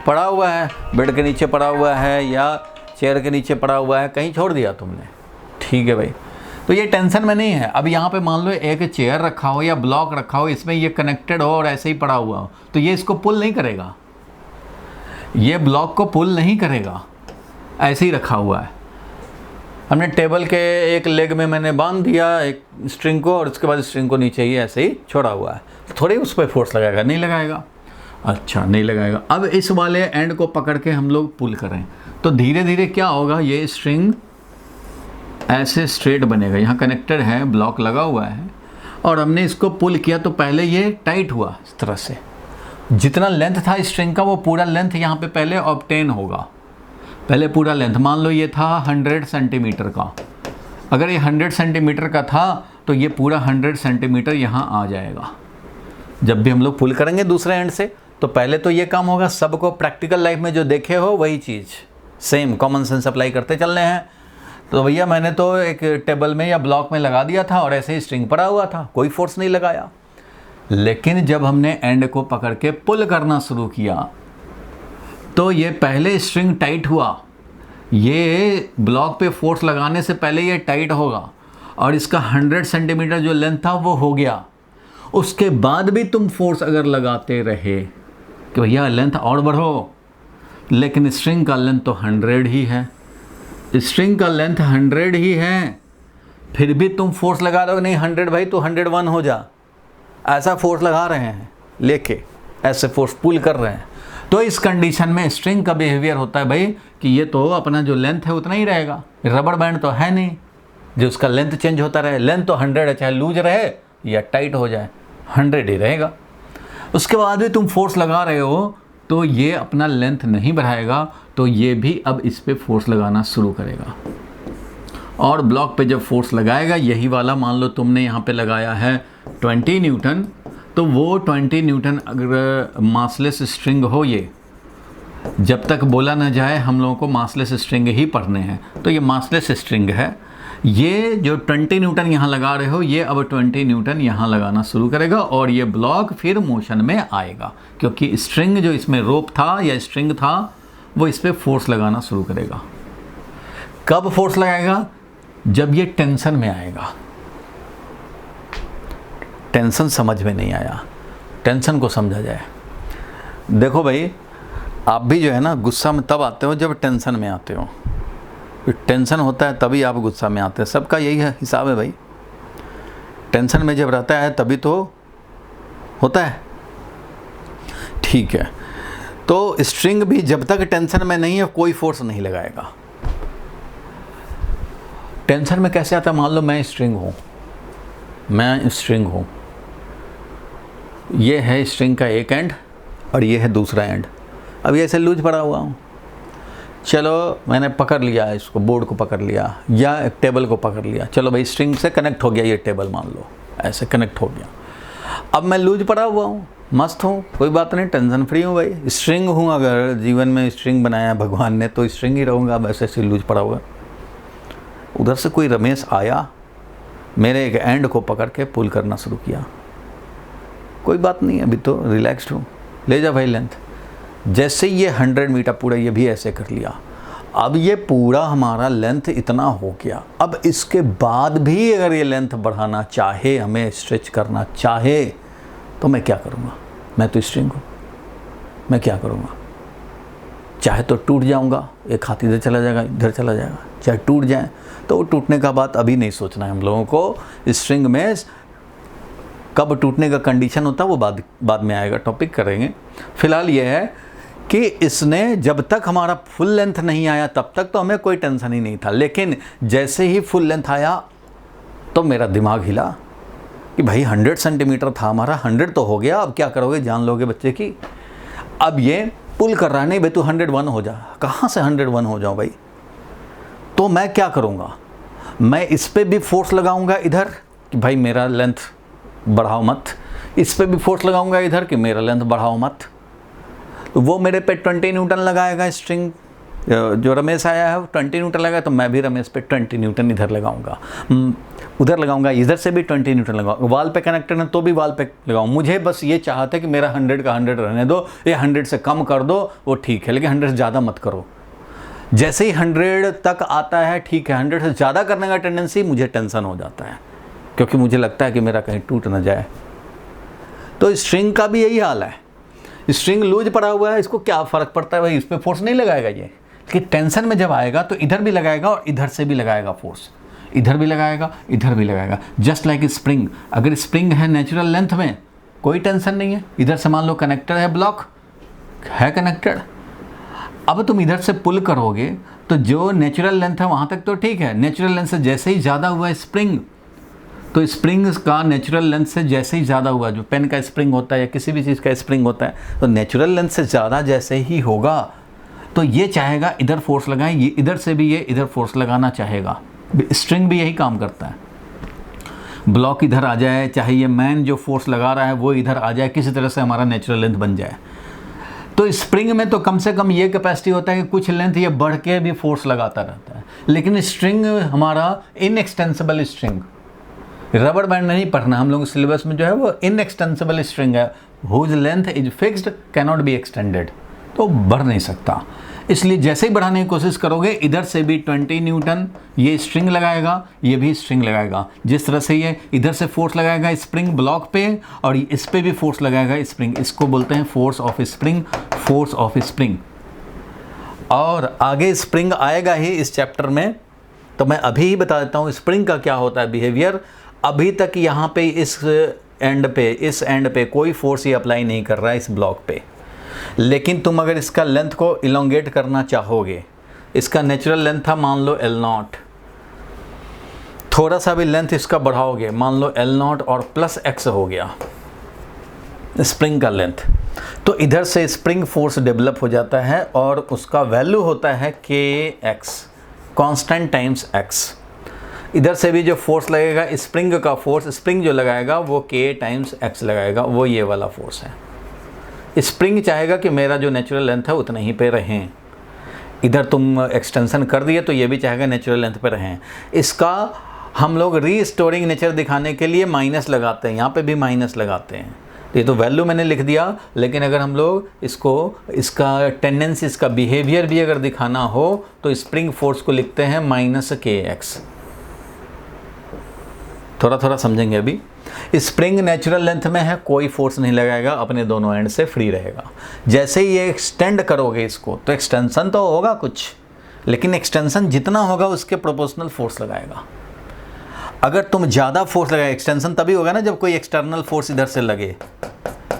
पड़ा हुआ है, बेड के नीचे पड़ा हुआ है या चेयर के नीचे पड़ा हुआ है, कहीं छोड़ दिया तुमने, ठीक है भाई, तो ये टेंशन में नहीं है। अब यहाँ पे मान लो एक चेयर रखा हो या ब्लॉक रखा हो, इसमें ये कनेक्टेड हो और ऐसे ही पड़ा हुआ हो, तो ये इसको पुल नहीं करेगा, ये ब्लॉक को पुल नहीं करेगा, ऐसे ही रखा हुआ है। हमने टेबल के एक लेग में मैंने बांध दिया एक स्ट्रिंग को और उसके बाद स्ट्रिंग को नीचे ही ऐसे ही छोड़ा हुआ है, तो थोड़ी उस पर फोर्स लगाएगा, नहीं लगाएगा। अच्छा, नहीं लगाएगा। अब इस वाले एंड को पकड़ के हम लोग पुल करें तो धीरे धीरे क्या होगा, ये स्ट्रिंग ऐसे स्ट्रेट बनेगा, यहाँ कनेक्टेड है, ब्लॉक लगा हुआ है और हमने इसको पुल किया तो पहले ये टाइट हुआ इस तरह से, जितना लेंथ था स्ट्रिंग का वो पूरा लेंथ यहाँ पे पहले ऑब्टेन होगा। पहले पूरा लेंथ मान लो ये था 100 सेंटीमीटर का, अगर ये 100 सेंटीमीटर का था तो ये पूरा 100 सेंटीमीटर यहाँ आ जाएगा। जब भी हम लोग पुल करेंगे दूसरे एंड से तो पहले तो ये काम होगा, सबको प्रैक्टिकल लाइफ में जो देखे हो वही चीज़ सेम कॉमन सेंस अप्लाई करते चलने हैं। तो भैया मैंने तो एक टेबल में या ब्लॉक में लगा दिया था और ऐसे ही स्ट्रिंग पड़ा हुआ था, कोई फोर्स नहीं लगाया। लेकिन जब हमने एंड को पकड़ के पुल करना शुरू किया तो ये पहले स्ट्रिंग टाइट हुआ, ये ब्लॉक पे फोर्स लगाने से पहले ये टाइट होगा और इसका 100 सेंटीमीटर जो लेंथ था वो हो गया। उसके बाद भी तुम फोर्स अगर लगाते रहे कि भैया लेंथ और बढ़ो, लेकिन स्ट्रिंग का लेंथ तो 100 ही है, स्ट्रिंग का लेंथ 100 ही है, फिर भी तुम फोर्स लगा रहे हो, नहीं 100 भाई तो 101 हो जा, ऐसा फोर्स लगा रहे हैं लेके, ऐसे फोर्स पुल कर रहे हैं। तो इस कंडीशन में स्ट्रिंग का बिहेवियर होता है भाई कि ये तो अपना जो लेंथ है उतना ही रहेगा, रबड़ बैंड तो है नहीं जो उसका लेंथ चेंज होता रहे। लेंथ तो 100 है, चाहे लूज रहे या टाइट हो जाए 100 ही रहेगा। उसके बाद भी तुम फोर्स लगा रहे हो तो ये अपना लेंथ नहीं बढ़ाएगा, तो ये भी अब इस पर फोर्स लगाना शुरू करेगा और ब्लॉक पे जब फोर्स लगाएगा, यही वाला मान लो तुमने यहाँ पे लगाया है 20 न्यूटन, तो वो 20 न्यूटन अगर मासलेस स्ट्रिंग हो, ये जब तक बोला ना जाए हम लोगों को मासलेस स्ट्रिंग ही पढ़ने हैं, तो ये मासलेस स्ट्रिंग है। ये जो 20 न्यूटन यहाँ लगा रहे हो, ये अब 20 न्यूटन यहाँ लगाना शुरू करेगा और ये ब्लॉक फिर मोशन में आएगा, क्योंकि स्ट्रिंग जो इसमें रोप था या स्ट्रिंग था वो इस पर फोर्स लगाना शुरू करेगा। कब फोर्स लगाएगा? जब ये टेंशन में आएगा। टेंशन समझ में नहीं आया, टेंशन को समझा जाए। देखो भाई, आप भी जो है ना गुस्सा में तब आते हो जब टेंशन में आते हो, टेंशन होता है तभी आप गुस्सा में आते हैं। सबका यही है हिसाब है भाई, टेंशन में जब रहता है तभी तो होता है, ठीक है। तो स्ट्रिंग भी जब तक टेंशन में नहीं है कोई फोर्स नहीं लगाएगा। टेंशन में कैसे आता है? मान लो मैं स्ट्रिंग हूँ, ये है स्ट्रिंग का एक एंड और ये है दूसरा एंड। अब ये ऐसे लूज पड़ा हुआ हूँ, चलो मैंने पकड़ लिया इसको, बोर्ड को पकड़ लिया या एक टेबल को पकड़ लिया, चलो भाई स्ट्रिंग से कनेक्ट हो गया ये टेबल, मान लो ऐसे कनेक्ट हो गया। अब मैं लूज पड़ा हुआ हूँ, मस्त हूँ, कोई बात नहीं, टेंशन फ्री हूँ भाई, स्ट्रिंग हूँ। अगर जीवन में स्ट्रिंग बनाया भगवान ने तो स्ट्रिंग ही रहूँगा, बस ऐसे लूज पड़ा हुआ। उधर से कोई रमेश आया, मेरे एक एंड को पकड़ के पुल करना शुरू किया। कोई बात नहीं, अभी तो रिलैक्स्ड हूँ, ले जा भाई लेंथ। जैसे ये 100 मीटर पूरा ये भी ऐसे कर लिया। अब ये पूरा हमारा लेंथ इतना हो गया। अब इसके बाद भी अगर ये लेंथ बढ़ाना चाहे, हमें स्ट्रेच करना चाहे, तो मैं क्या करूँगा? मैं तो स्ट्रिंग हूँ, मैं क्या करूँगा? चाहे तो टूट जाऊँगा, एक हाथ इधर चला जाएगा, इधर चला जाएगा, चाहे टूट जाए। तो वो टूटने का बात अभी नहीं सोचना है हम लोगों को। स्ट्रिंग में कब टूटने का कंडीशन होता है वो बाद में आएगा, टॉपिक करेंगे। फिलहाल ये है कि इसने जब तक हमारा फुल लेंथ नहीं आया तब तक तो हमें कोई टेंशन ही नहीं था, लेकिन जैसे ही फुल लेंथ आया तो मेरा दिमाग हिला कि भाई 100 सेंटीमीटर था हमारा, 100 तो हो गया, अब क्या करोगे? जान लोगे बच्चे की। अब ये पुल कर रहा है, नहीं भाई तू 101 हो जा। कहाँ से 101 हो जाऊँ भाई? तो मैं क्या करूँगा? मैं इस पर भी फोर्स लगाऊंगा इधर कि भाई मेरा लेंथ बढ़ाओ मत, इस पर भी फोर्स लगाऊंगा इधर कि मेरा लेंथ बढ़ाओ मत। तो वो मेरे पे 20 न्यूटन लगाएगा, स्ट्रिंग जो रमेश आया है 20 न्यूटन लगाएगा, तो मैं भी रमेश पे 20 न्यूटन इधर लगाऊंगा, उधर लगाऊंगा, इधर से भी 20 न्यूटन लगाऊंगा। वाल पे कनेक्टेड है तो भी वाल पे लगाऊँ। मुझे बस ये चाहता है कि मेरा 100 का 100 रहने दो, ये 100 से कम कर दो वो ठीक है, लेकिन 100 से ज़्यादा मत करो। जैसे ही 100 तक आता है ठीक है, 100 से ज़्यादा करने का टेंडेंसी मुझे टेंशन हो जाता है, क्योंकि मुझे लगता है कि मेरा कहीं टूट ना जाए। तो स्ट्रिंग का भी यही हाल है, स्ट्रिंग लूज पड़ा हुआ है, इसको क्या फ़र्क पड़ता है भाई, इस पर फोर्स नहीं लगाएगा ये। लेकिन टेंशन में जब आएगा तो इधर भी लगाएगा और इधर से भी लगाएगा फोर्स, इधर भी लगाएगा, इधर भी लगाएगा। जस्ट लाइक स्प्रिंग, अगर स्प्रिंग है नेचुरल लेंथ में कोई टेंशन नहीं है, इधर से मान लो कनेक्टर है, ब्लॉक है कनेक्टेड। अब तुम इधर से पुल करोगे तो जो नेचुरल लेंथ है वहाँ तक तो ठीक है, नेचुरल लेंथ से जैसे ही ज़्यादा हुआ स्प्रिंग, तो स्प्रिंग का नेचुरल लेंथ से जैसे ही ज़्यादा हुआ, जो पेन का स्प्रिंग होता है या किसी भी चीज़ का स्प्रिंग होता है, तो नेचुरल लेंथ से ज़्यादा जैसे ही होगा तो ये चाहेगा इधर फोर्स लगाए, ये इधर से भी ये इधर फोर्स लगाना चाहेगा। स्ट्रिंग भी यही काम करता है, ब्लॉक इधर आ जाए, चाहे ये मैन जो फोर्स लगा रहा है वो इधर आ जाए, किसी तरह से हमारा नेचुरल लेंथ बन जाए। तो स्प्रिंग में तो कम से कम ये कैपेसिटी होता है कि कुछ लेंथ ये बढ़ के भी फोर्स लगाता रहता है, लेकिन स्ट्रिंग हमारा इनएक्सटेंसिबल स्ट्रिंग, रबर बैंड नहीं पढ़ना हम लोग सिलेबस में, जो है वो इनएक्सटेंसिबल स्ट्रिंग है, whose length is fixed can not be extended, तो बढ़ नहीं सकता। इसलिए जैसे ही बढ़ाने की कोशिश करोगे इधर से भी 20 न्यूटन ये स्ट्रिंग लगाएगा, ये भी स्ट्रिंग लगाएगा। जिस तरह से ये इधर से फोर्स लगाएगा स्प्रिंग ब्लॉक पे और इस पे भी फोर्स लगाएगा स्प्रिंग, इसको बोलते हैं force of spring, force of spring. और आगे स्प्रिंग आएगा ही इस चैप्टर में, तो मैं अभी ही बता देता हूँ स्प्रिंग का क्या होता है बिहेवियर। अभी तक यहाँ पे इस एंड पे कोई फोर्स ये अप्लाई नहीं कर रहा है इस ब्लॉक पे, लेकिन तुम अगर इसका लेंथ को इलोंगेट करना चाहोगे, इसका नेचुरल लेंथ था मान लो L0, थोड़ा सा भी लेंथ इसका बढ़ाओगे, मान लो L0 और प्लस x हो गया स्प्रिंग का लेंथ, तो इधर से स्प्रिंग फोर्स डेवलप हो जाता है और उसका वैल्यू होता है kx, कांस्टेंट टाइम्स x। इधर से भी जो फोर्स लगेगा स्प्रिंग का फोर्स, स्प्रिंग जो लगाएगा वो k टाइम्स x लगाएगा, वो ये वाला फोर्स है। स्प्रिंग चाहेगा कि मेरा जो नेचुरल लेंथ है उतना ही पे रहें, इधर तुम एक्सटेंशन कर दिए तो ये भी चाहेगा नेचुरल लेंथ पे रहें। इसका हम लोग रीस्टोरिंग नेचर दिखाने के लिए माइनस लगाते हैं, यहाँ पे भी माइनस लगाते हैं। ये तो वैल्यू मैंने लिख दिया, लेकिन अगर हम लोग इसका टेंडेंसी, इसका बिहेवियर भी अगर दिखाना हो तो स्प्रिंग फोर्स को लिखते हैं -kx। थोड़ा थोड़ा समझेंगे अभी। स्प्रिंग नेचुरल लेंथ में है, कोई फोर्स नहीं लगाएगा, अपने दोनों एंड से फ्री रहेगा। जैसे ही ये एक्सटेंड करोगे इसको तो एक्सटेंशन तो होगा कुछ, लेकिन एक्सटेंशन जितना होगा उसके प्रोपोर्शनल फोर्स लगाएगा। अगर तुम ज़्यादा फोर्स लगाए, एक्सटेंशन तभी होगा ना जब कोई एक्सटर्नल फोर्स इधर से लगे।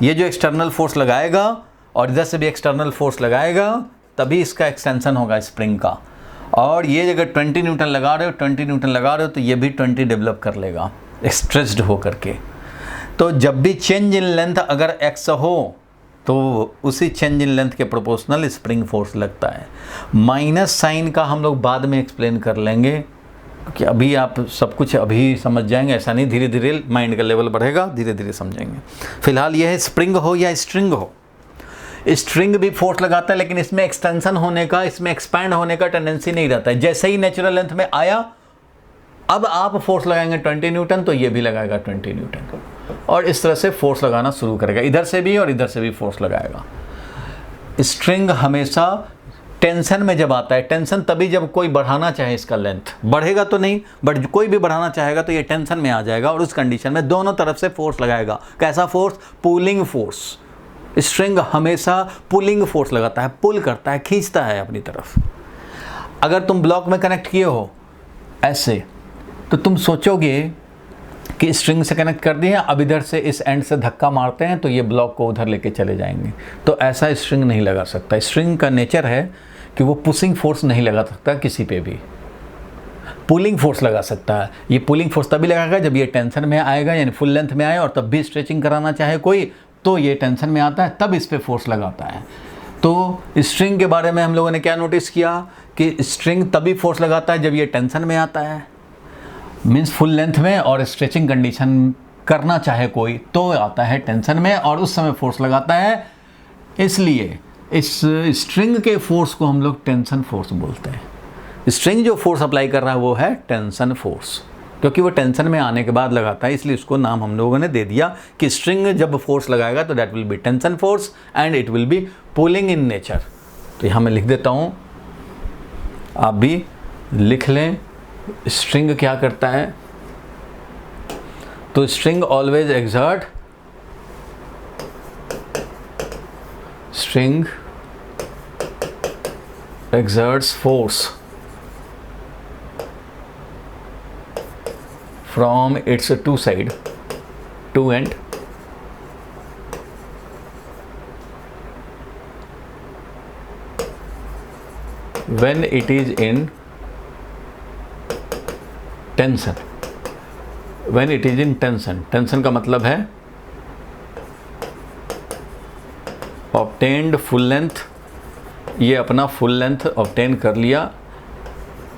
ये जो एक्सटर्नल फोर्स लगाएगा और इधर से भी एक्सटर्नल फोर्स लगाएगा तभी इसका एक्सटेंशन होगा स्प्रिंग का। और ये अगर 20 न्यूटन लगा रहे हो तो ये भी 20 डेवलप कर लेगा स्ट्रेच्ड हो करके। तो जब भी चेंज इन लेंथ अगर x हो तो उसी चेंज इन लेंथ के प्रोपोर्शनल स्प्रिंग फोर्स लगता है। माइनस साइन का हम लोग बाद में एक्सप्लेन कर लेंगे, क्योंकि अभी आप सब कुछ अभी समझ जाएंगे, ऐसा नहीं, धीरे धीरे माइंड का लेवल बढ़ेगा, धीरे धीरे समझेंगे। फिलहाल यह है स्प्रिंग हो या स्ट्रिंग हो, स्ट्रिंग भी फोर्स लगाता है, लेकिन इसमें एक्सटेंशन होने का, इसमें एक्सपैंड होने का टेंडेंसी नहीं रहता है। जैसे ही नेचुरल लेंथ में आया, अब आप फोर्स लगाएंगे 20 न्यूटन तो ये भी लगाएगा 20 न्यूटन, और इस तरह से फोर्स लगाना शुरू करेगा, इधर से भी और इधर से भी फोर्स लगाएगा। स्ट्रिंग हमेशा टेंशन में जब आता है, टेंशन तभी जब कोई बढ़ाना चाहे, इसका लेंथ बढ़ेगा तो नहीं, बट कोई भी बढ़ाना चाहेगा तो ये टेंशन में आ जाएगा, और उस कंडीशन में दोनों तरफ से फोर्स लगाएगा। कैसा फोर्स? Pulling force. स्ट्रिंग हमेशा पुलिंग फोर्स लगाता है, पुल करता है, खींचता है अपनी तरफ। अगर तुम ब्लॉक में कनेक्ट किए हो ऐसे, तो तुम सोचोगे कि स्ट्रिंग से कनेक्ट कर दिए, अब इधर से इस एंड से धक्का मारते हैं तो ये ब्लॉक को उधर लेके चले जाएंगे, तो ऐसा स्ट्रिंग नहीं लगा सकता। स्ट्रिंग का नेचर है कि वो पुशिंग फोर्स नहीं लगा सकता किसी पे भी, पुलिंग फोर्स लगा सकता है। ये पुलिंग फोर्स तभी लगाएगा जब ये टेंशन में आएगा, यानी फुल लेंथ में आए, और तब भी स्ट्रेचिंग कराना चाहे कोई, तो ये टेंशन में आता है, तब इस पर फोर्स लगाता है। तो स्ट्रिंग के बारे में हम लोगों ने क्या नोटिस किया कि स्ट्रिंग तभी फोर्स लगाता है जब ये टेंशन में आता है, मीन्स फुल लेंथ में, और स्ट्रेचिंग कंडीशन करना चाहे कोई तो आता है टेंशन में, और उस समय फोर्स लगाता है। इसलिए इस स्ट्रिंग के फोर्स को हम लोग टेंशन फोर्स बोलते हैं। स्ट्रिंग जो फोर्स अप्लाई कर रहा है वो है टेंशन फोर्स, क्योंकि वो टेंशन में आने के बाद लगाता है, इसलिए उसको नाम हम लोगों ने दे दिया कि स्ट्रिंग जब फोर्स लगाएगा तो that will be tension force and it will be pulling in nature. तो यहाँ मैं लिख देता हूँ, आप भी लिख लें। स्ट्रिंग क्या करता है? तो string always exert, string exerts force from its two end when it is in tension. When it is in tension, tension का मतलब है obtained full length, ये अपना फुल लेंथ ऑब्टेन कर लिया,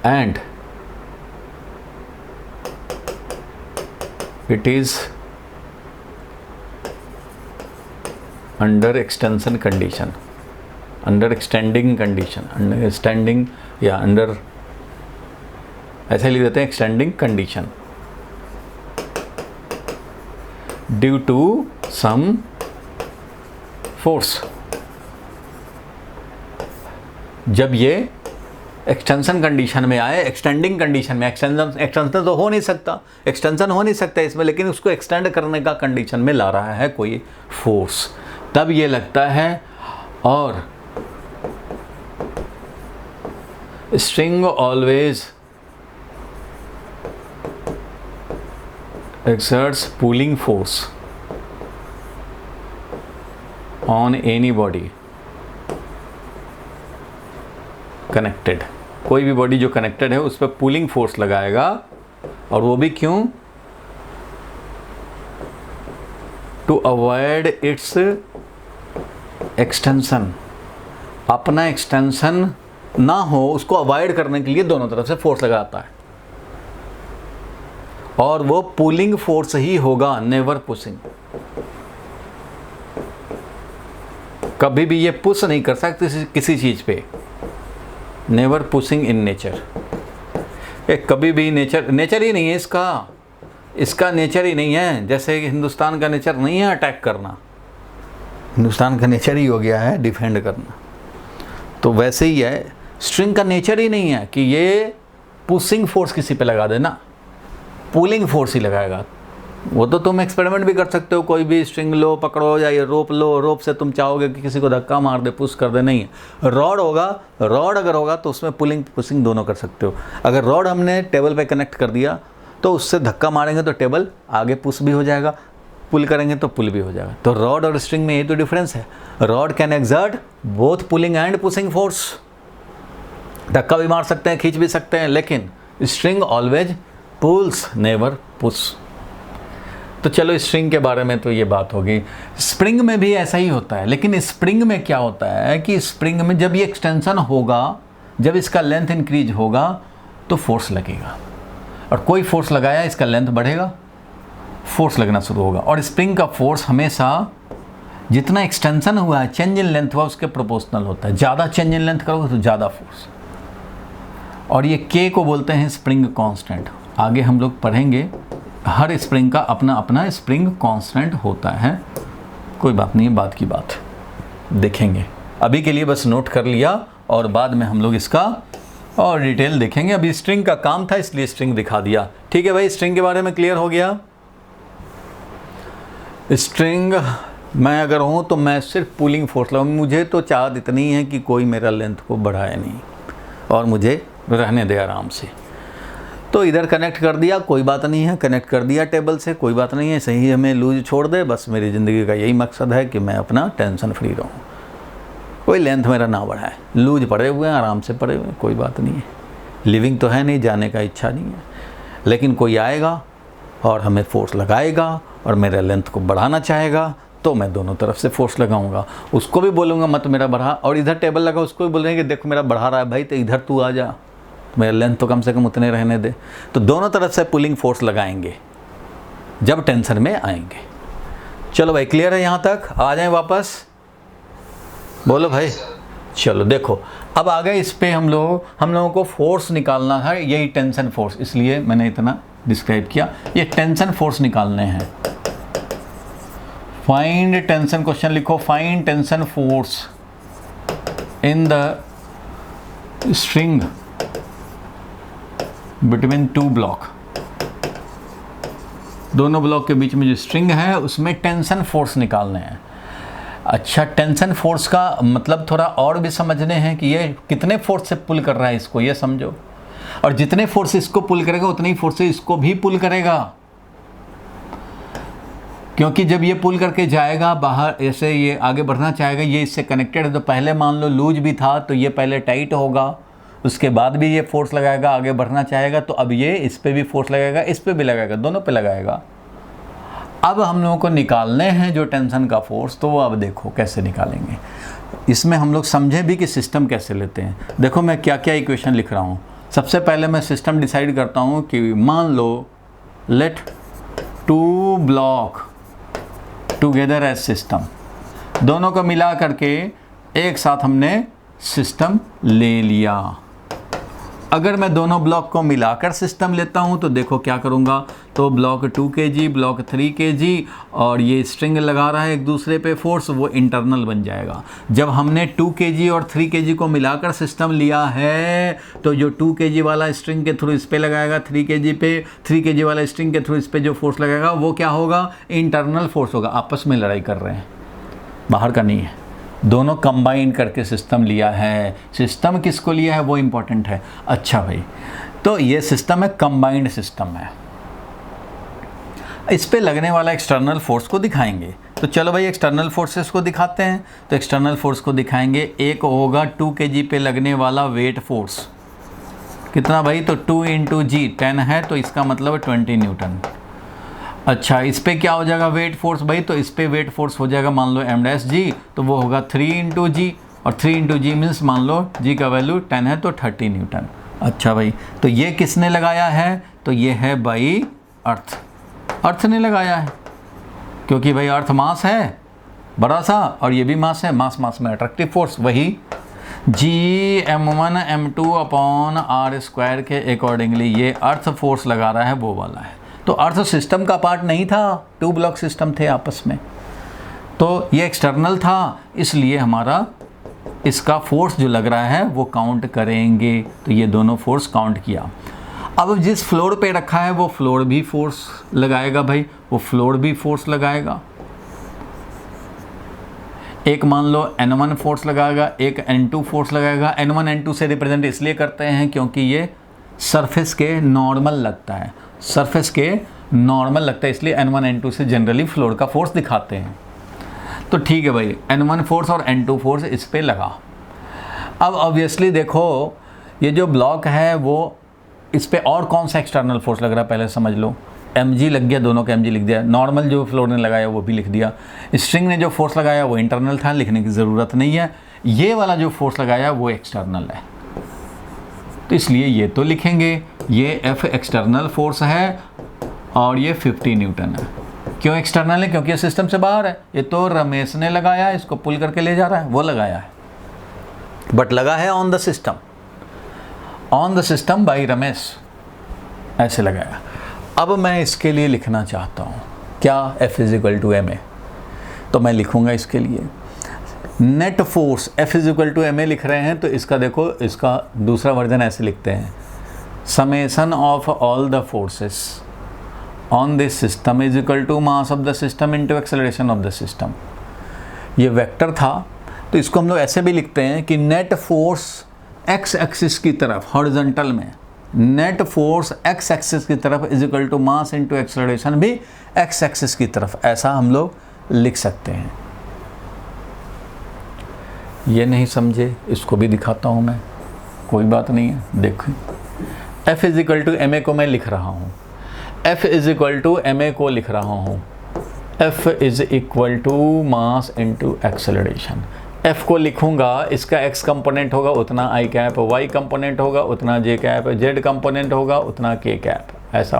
and it is under extension condition, under extending condition, under extending या under, ऐसे लिख देते हैं extending condition, due to some force. जब ये एक्सटेंशन कंडीशन में आए, एक्सटेंडिंग कंडीशन में, एक्सटेंशन तो हो नहीं सकता, एक्सटेंशन हो नहीं सकता इसमें, लेकिन उसको एक्सटेंड करने का कंडीशन में ला रहा है कोई फोर्स, तब ये लगता है। और string always exerts pulling force on any body connected, कोई भी बॉडी जो कनेक्टेड है उस पर पुलिंग फोर्स लगाएगा। और वो भी क्यों? टू अवॉइड इट्स एक्सटेंशन, अपना एक्सटेंशन ना हो उसको अवॉइड करने के लिए दोनों तरफ से फोर्स लगाता है, और वो पुलिंग फोर्स ही होगा, नेवर पुशिंग। कभी भी ये पुश नहीं कर सकते किसी चीज पे, नेवर पुशिंग इन नेचर। एक कभी भी नेचर ही नहीं है इसका नेचर ही नहीं है। जैसे कि हिंदुस्तान का नेचर नहीं है अटैक करना, हिंदुस्तान का नेचर ही हो गया है डिफेंड करना। तो वैसे ही है, स्ट्रिंग का नेचर ही नहीं है कि ये पुशिंग फोर्स किसी पे लगा देना, पुलिंग फोर्स ही लगाएगा। वो तो तुम एक्सपेरिमेंट भी कर सकते हो, कोई भी स्ट्रिंग लो, पकड़ो, या ये रोप लो, रोप से तुम चाहोगे कि किसी को धक्का मार दे, पुश कर दे, नहीं है। रॉड होगा, रॉड अगर होगा तो उसमें पुलिंग पुशिंग दोनों कर सकते हो। अगर रॉड हमने टेबल पे कनेक्ट कर दिया तो उससे धक्का मारेंगे तो टेबल आगे पुश भी हो जाएगा, पुल करेंगे तो पुल भी हो जाएगा। तो रॉड और स्ट्रिंग में ये तो डिफरेंस है। Rod can exert both pulling and pushing force, धक्का भी मार सकते हैं, खींच भी सकते हैं, लेकिन string always pulls never push. तो चलो स्प्रिंग के बारे में तो ये बात होगी। स्प्रिंग में भी ऐसा ही होता है, लेकिन स्प्रिंग में क्या होता है कि स्प्रिंग में जब ये एक्सटेंशन होगा, जब इसका लेंथ इंक्रीज होगा तो फोर्स लगेगा, और कोई फोर्स लगाया इसका लेंथ बढ़ेगा, फोर्स लगना शुरू होगा। और स्प्रिंग का फोर्स हमेशा जितना एक्सटेंशन हुआ है, चेंज इन लेंथ हुआ, उसके प्रोपोर्शनल होता है। ज़्यादा चेंज इन लेंथ करोगे तो ज़्यादा फोर्स। और ये के को बोलते हैं स्प्रिंग कांस्टेंट। आगे हम लोग पढ़ेंगे, हर स्प्रिंग का अपना अपना स्प्रिंग कांस्टेंट होता है। कोई बात नहीं है, बात की बात देखेंगे। अभी के लिए बस नोट कर लिया, और बाद में हम लोग इसका और डिटेल देखेंगे। अभी स्ट्रिंग का काम था इसलिए स्ट्रिंग दिखा दिया। ठीक है भाई, स्ट्रिंग के बारे में क्लियर हो गया। स्ट्रिंग मैं अगर हूँ तो मैं सिर्फ पुलिंग फोर्स लगाऊँ। मुझे तो चाहत इतनी है कि कोई मेरा लेंथ को बढ़ाए नहीं और मुझे रहने दे आराम से। तो इधर कनेक्ट कर दिया, कोई बात नहीं है, कनेक्ट कर दिया टेबल से, कोई बात नहीं है, सही हमें लूज छोड़ दे। बस मेरी ज़िंदगी का यही मकसद है कि मैं अपना टेंशन फ्री रहूँ, कोई लेंथ मेरा ना बढ़ाए। लूज पड़े हुए हैं, आराम से पड़े हुए हैं, कोई बात नहीं है। लिविंग तो है नहीं, जाने का इच्छा नहीं है, लेकिन कोई आएगा और हमें फोर्स लगाएगा और मेरे लेंथ को बढ़ाना चाहेगा तो मैं दोनों तरफ से फोर्स लगाऊंगा। उसको भी बोलूँगा मत मेरा बढ़ा, और इधर टेबल लगा उसको भी बोलेंगे कि देखो मेरा बढ़ा रहा है भाई, तो इधर तू आ जा, मेरा लेंथ तो कम से कम उतने रहने दे। तो दोनों तरफ से पुलिंग फोर्स लगाएंगे जब टेंशन में आएंगे। चलो भाई, क्लियर है यहाँ तक? आ जाएं वापस, बोलो भाई। चलो देखो, अब आ गए इस पे हम लोगों को फोर्स निकालना है, यही टेंशन फोर्स, इसलिए मैंने इतना डिस्क्राइब किया। ये टेंशन फोर्स निकालने हैं। फाइंड टेंशन, क्वेश्चन लिखो, find tension force in the string between two block. दोनों ब्लॉक के बीच में जो स्ट्रिंग है उसमें टेंशन फोर्स निकालने हैं। अच्छा, टेंशन फोर्स का मतलब थोड़ा और भी समझने हैं कि ये कितने फोर्स से पुल कर रहा है इसको, ये समझो। और जितने फोर्स इसको पुल करेगा उतनी फोर्स से इसको भी पुल करेगा, क्योंकि जब ये पुल करके जाएगा बाहर, ऐसे ये आगे बढ़ना चाहेगा, ये इससे कनेक्टेड है। तो पहले मान लो लूज भी था तो ये पहले टाइट होगा, उसके बाद भी ये फोर्स लगाएगा, आगे बढ़ना चाहेगा तो अब ये इस पे भी फोर्स लगाएगा, इस पे भी लगाएगा, दोनों पे लगाएगा। अब हम लोगों को निकालने हैं जो टेंशन का फोर्स, तो वो अब देखो कैसे निकालेंगे। इसमें हम लोग समझें भी कि सिस्टम कैसे लेते हैं। देखो मैं क्या क्या इक्वेशन लिख रहा हूँ। सबसे पहले मैं सिस्टम डिसाइड करता हूँ कि मान लो let two block together as system, दोनों को मिला करके एक साथ हमने सिस्टम ले लिया। अगर मैं दोनों ब्लॉक को मिलाकर सिस्टम लेता हूं तो देखो क्या करूंगा, तो ब्लॉक 2 kg, ब्लॉक 3 kg, और ये स्ट्रिंग लगा रहा है एक दूसरे पे फोर्स, वो इंटरनल बन जाएगा। जब हमने 2 kg और 3 kg को मिलाकर सिस्टम लिया है तो जो 2 kg वाला स्ट्रिंग के थ्रू इस पे लगाएगा 3 kg पे, 3 kg वाला स्ट्रिंग के थ्रू इस पे जो फोर्स लगाएगा वो क्या होगा, इंटरनल फोर्स होगा। आपस में लड़ाई कर रहे हैं, बाहर का नहीं है, दोनों कंबाइन करके सिस्टम लिया है। सिस्टम किसको लिया है वो इम्पोर्टेंट है। अच्छा भाई, तो ये सिस्टम है, कंबाइंड सिस्टम है। इस पे लगने वाला एक्सटर्नल फोर्स को दिखाएंगे। तो चलो भाई एक्सटर्नल फोर्सेस को दिखाते हैं। तो एक्सटर्नल फोर्स को दिखाएंगे, एक होगा 2 kg पे लगने वाला वेट फोर्स, कितना भाई, तो 2 × G 10 है, तो इसका मतलब 20 न्यूटन। अच्छा, इस पे क्या हो जाएगा वेट फोर्स भाई, तो इस पे वेट फोर्स हो जाएगा मान लो m'(G), तो वो होगा 3 × G, और 3 × G मीन्स मान लो G का वैल्यू 10 है तो 30 न्यूटन। अच्छा भाई, तो ये किसने लगाया है, तो ये है भाई अर्थ ने लगाया है, क्योंकि भाई अर्थ मास है बड़ा सा और ये भी मास है, मास में अट्रैक्टिव फोर्स वही Gm1 m2/r² के अकॉर्डिंगली ये अर्थ फोर्स लगा रहा है, वो वाला है। तो अर्थ सिस्टम का पार्ट नहीं था, 2 ब्लॉक सिस्टम थे आपस में, तो ये एक्सटर्नल था, इसलिए हमारा इसका फोर्स जो लग रहा है वो काउंट करेंगे। तो ये दोनों फोर्स काउंट किया। अब जिस फ्लोर पे रखा है वो फ्लोर भी फोर्स लगाएगा भाई, वो फ्लोर भी फोर्स लगाएगा। एक मान लो N1 फोर्स लगाएगा, एक N2 फोर्स लगाएगा। N1 N2 से रिप्रेजेंट इसलिए करते हैं क्योंकि ये सरफेस के नॉर्मल लगता है, इसलिए N1 N2 से जनरली फ्लोर का फोर्स दिखाते हैं। तो ठीक है भाई, N1 फोर्स और N2 फोर्स इस पे लगा। अब ऑब्वियसली देखो ये जो ब्लॉक है वो, इस पे और कौन सा एक्सटर्नल फोर्स लग रहा है पहले समझ लो। mg लग गया, दोनों का mg लिख दिया। नॉर्मल जो फ्लोर ने लगाया वो भी लिख दिया। स्ट्रिंग ने जो फोर्स लगाया वो इंटरनल था, लिखने की ज़रूरत नहीं है। ये वाला जो फोर्स लगाया वो एक्सटर्नल है, तो इसलिए ये तो लिखेंगे, ये F एक्सटर्नल फोर्स है और ये 50 न्यूटन है। क्यों एक्सटर्नल है? क्योंकि ये सिस्टम से बाहर है। ये तो रमेश ने लगाया, इसको पुल करके ले जा रहा है, वो लगाया है, बट लगा है on the system, on the system by Ramesh, ऐसे लगाया। अब मैं इसके लिए लिखना चाहता हूँ क्या, F is to M A, तो मैं लिखूँगा इसके लिए net force F is to M A लिख रहे हैं, तो इसका देखो, इसका दूसरा वर्जन ऐसे लिखते हैं, summation of all the forces on this system is equal to mass of the system into acceleration of the system. ये वेक्टर था, तो इसको हम लोग ऐसे भी लिखते हैं कि नेट फोर्स एक्स एक्सिस की तरफ हॉरिजॉन्टल में, नेट फोर्स एक्स एक्सिस की तरफ is equal to mass into acceleration भी एक्स एक्सिस की तरफ, ऐसा हम लोग लिख सकते हैं। ये नहीं समझे, इसको भी दिखाता हूँ मैं, कोई बात नहीं है। देखो F is equal to M A को मैं लिख रहा हूँ, F is equal to M A को लिख रहा हूँ, F is equal to mass into acceleration. F को लिखूंगा, इसका x कंपोनेंट होगा उतना i कैप, y कंपोनेंट होगा उतना j कैप, z कंपोनेंट होगा उतना k कैप, ऐसा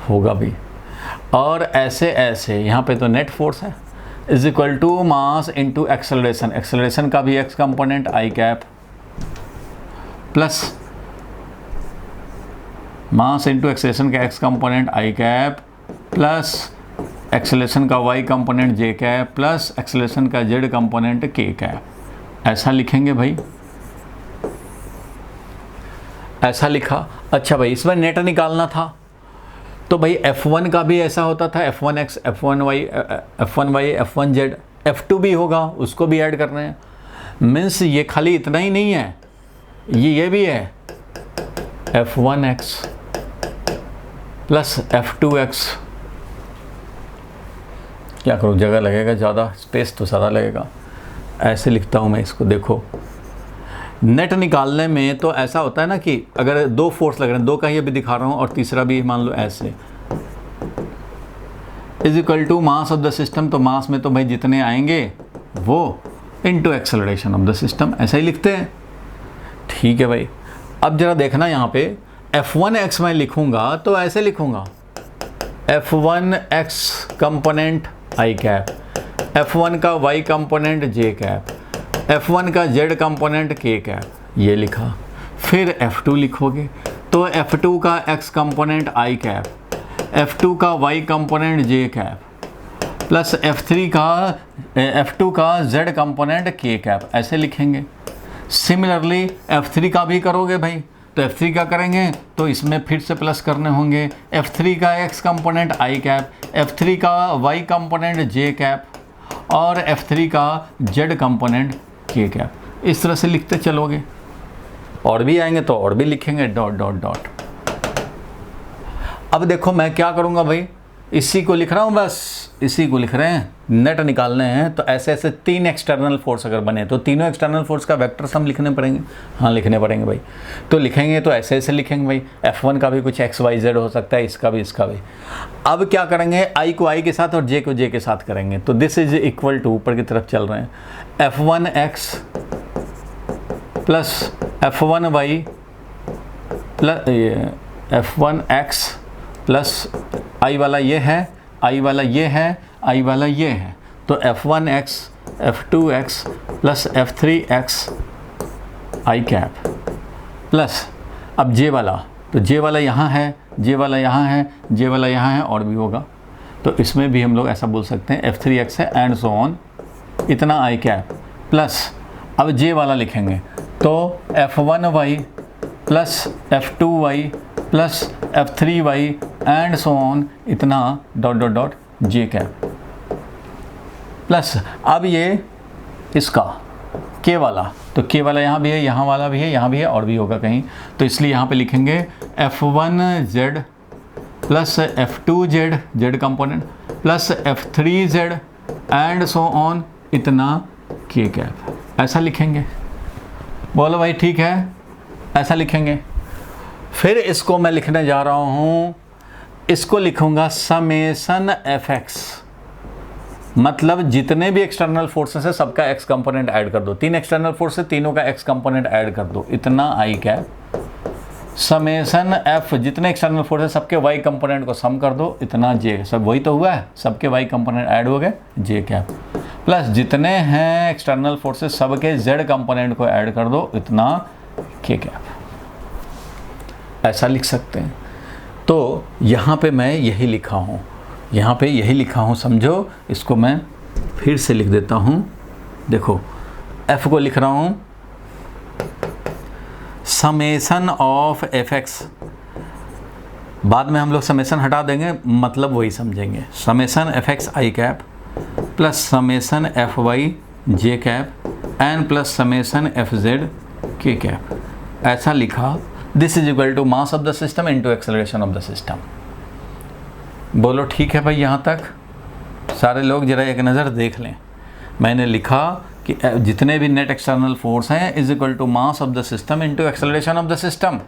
होगा भी। और ऐसे ऐसे यहाँ पे तो नेट फोर्स है, is equal to mass into acceleration, acceleration का भी x component i cap plus mass into acceleration का x component i cap plus acceleration का y component j cap plus acceleration का z कंपोनेंट k कैप, ऐसा लिखेंगे भाई, ऐसा लिखा। अच्छा भाई, इसमें नेट निकालना था, तो भाई F1 का भी ऐसा होता था, F1x, F1y, F1y, F1z, F2 भी होगा, उसको भी ऐड करना है। मीन्स ये खाली इतना ही नहीं है, ये भी है F1x प्लस F2x। क्या करूँ, जगह लगेगा ज़्यादा, स्पेस तो ज़्यादा लगेगा, ऐसे लिखता हूँ मैं इसको। देखो नेट निकालने में तो ऐसा होता है ना कि अगर दो फोर्स लग रहे हैं, दो का ही अभी दिखा रहा हूँ और तीसरा भी मान लो ऐसे, is equal to mass of the system, तो मास में तो भाई जितने आएंगे वो into acceleration of the system, ऐसा ही लिखते हैं। ठीक है भाई, अब जरा देखना यहाँ पे F1x मैं लिखूँगा तो ऐसे लिखूँगा, F1x component i cap, F1 का y component j cap, F1 का z कंपोनेंट k कैप, ये लिखा। फिर F2 लिखोगे तो F2 का x component i cap, F2 का y component j cap plus F2 का z कंपोनेंट k कैप, ऐसे लिखेंगे। सिमिलरली F3 का भी करोगे भाई, तो F3 का करेंगे तो इसमें फिर से प्लस करने होंगे, F3 का x component i cap, F3 का y कंपोनेंट j कैप और F3 का z कंपोनेंट k कैप। इस तरह से लिखते चलोगे, और भी आएंगे तो और भी लिखेंगे, डॉट डॉट डॉट। अब देखो मैं क्या करूँगा भाई, इसी को लिख रहा हूँ, बस इसी को लिख रहे हैं, नेट निकालने हैं। तो ऐसे ऐसे तीन एक्सटर्नल फोर्स अगर बने तो तीनों एक्सटर्नल फोर्स का वेक्टर्स हम लिखने पड़ेंगे। हाँ लिखने पड़ेंगे भाई, तो लिखेंगे तो ऐसे ऐसे लिखेंगे भाई, F1 का भी कुछ x y z हो सकता है, इसका भी इसका भी। अब क्या करेंगे, i को i के साथ और j को j के साथ करेंगे, तो दिस इज इक्वल टू, ऊपर की तरफ चल रहे हैं, F1x plus F1y plus F1x plus i वाला ये है, i वाला ये है, i वाला ये है, तो F1x, F2x plus F3x i cap plus अब j वाला, तो j वाला यहाँ है, j वाला यहाँ है, j वाला यहाँ है, और भी होगा, तो इसमें भी हम लोग ऐसा बोल सकते हैं F3x है एंड सो ऑन, इतना i कैप प्लस अब j वाला लिखेंगे तो F1y प्लस F2y प्लस F3y एंड सो ऑन, इतना dot dot dot j cap plus अब ये इसका k वाला, तो k वाला यहाँ भी है, यहाँ वाला भी है, यहाँ भी है, और भी होगा कहीं, तो इसलिए यहाँ पे लिखेंगे F1z plus F2z z component plus F3z and so on, इतना k कैप, ऐसा लिखेंगे। बोलो भाई ठीक है, ऐसा लिखेंगे। फिर इसको मैं लिखने जा रहा हूँ इसको लिखूंगा समेसन एफ एक्स, मतलब जितने भी एक्सटर्नल फोर्सेस है सबका एक्स कंपोनेंट ऐड कर दो। 3 एक्सटर्नल फोर्स है, तीनों का एक्स कंपोनेंट ऐड कर दो, इतना आई कैप। समेसन एफ, जितने एक्सटर्नल फोर्स है सबके वाई कंपोनेंट को सम कर दो, इतना जे। सब वही तो हुआ है, सबके वाई कंपोनेंट ऐड हो गए, जे कैप। प्लस जितने हैं एक्सटर्नल फोर्सेस सबके जेड कंपोनेंट को ऐड कर दो, इतना के कैप। ऐसा लिख सकते हैं। तो यहाँ पे मैं यही लिखा हूँ, यहाँ पे यही लिखा हूँ, समझो। इसको मैं फिर से लिख देता हूँ। देखो F को लिख रहा हूँ समेसन ऑफ एफ एक्स, बाद में हम लोग समेसन हटा देंगे, मतलब वही समझेंगे। Summation F X I cap plus summation F Y J cap एन plus summation F Z K cap. ऐसा लिखा। This is equal to mass of the system into acceleration of the system. बोलो ठीक है भाई, यहाँ तक सारे लोग जरा एक नज़र देख लें। मैंने लिखा कि जितने भी नेट एक्सटर्नल फोर्स हैं is equal to mass of the system into acceleration of the system.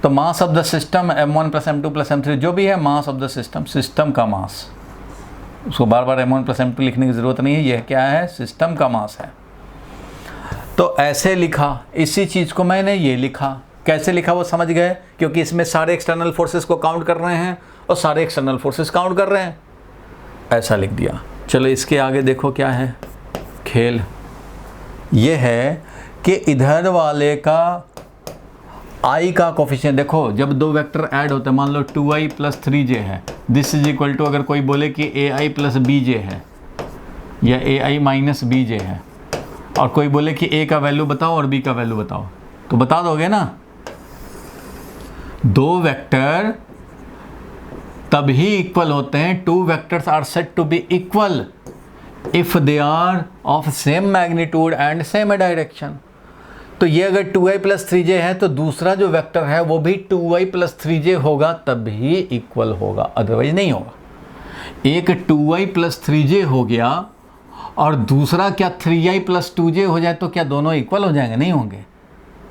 तो mass of the system m1 plus m2 plus m3 जो भी है, mass of the system, system का मास। उसको बार बार m1 प्लस m2 लिखने की ज़रूरत नहीं है, यह क्या है, सिस्टम का मास है। तो ऐसे लिखा, इसी चीज़ को मैंने ये लिखा। कैसे लिखा वो समझ गए, क्योंकि इसमें सारे एक्सटर्नल फोर्सेस को काउंट कर रहे हैं और सारे एक्सटर्नल फोर्सेस काउंट कर रहे हैं। ऐसा लिख दिया। चलो इसके आगे देखो क्या है खेल। ये है कि इधर वाले का आई का कोफिशिएंट देखो, जब दो वेक्टर ऐड होते हैं, मान लो 2i प्लस 3j है, दिस इज इक्वल टू, अगर कोई बोले कि ai प्लस bj है या ai माइनस bj है, और कोई बोले कि a का वैल्यू बताओ और b का वैल्यू बताओ, तो बता दोगे ना। दो वेक्टर तभी इक्वल होते हैं, two vectors are said to be equal if they are of same magnitude and same direction. तो ये अगर 2i प्लस 3j है तो दूसरा जो वेक्टर है वो भी 2i प्लस 3j होगा, तभी इक्वल होगा, अदरवाइज नहीं होगा। एक 2i प्लस 3j हो गया और दूसरा क्या 3i प्लस 2j हो जाए तो क्या दोनों इक्वल हो जाएंगे? नहीं होंगे।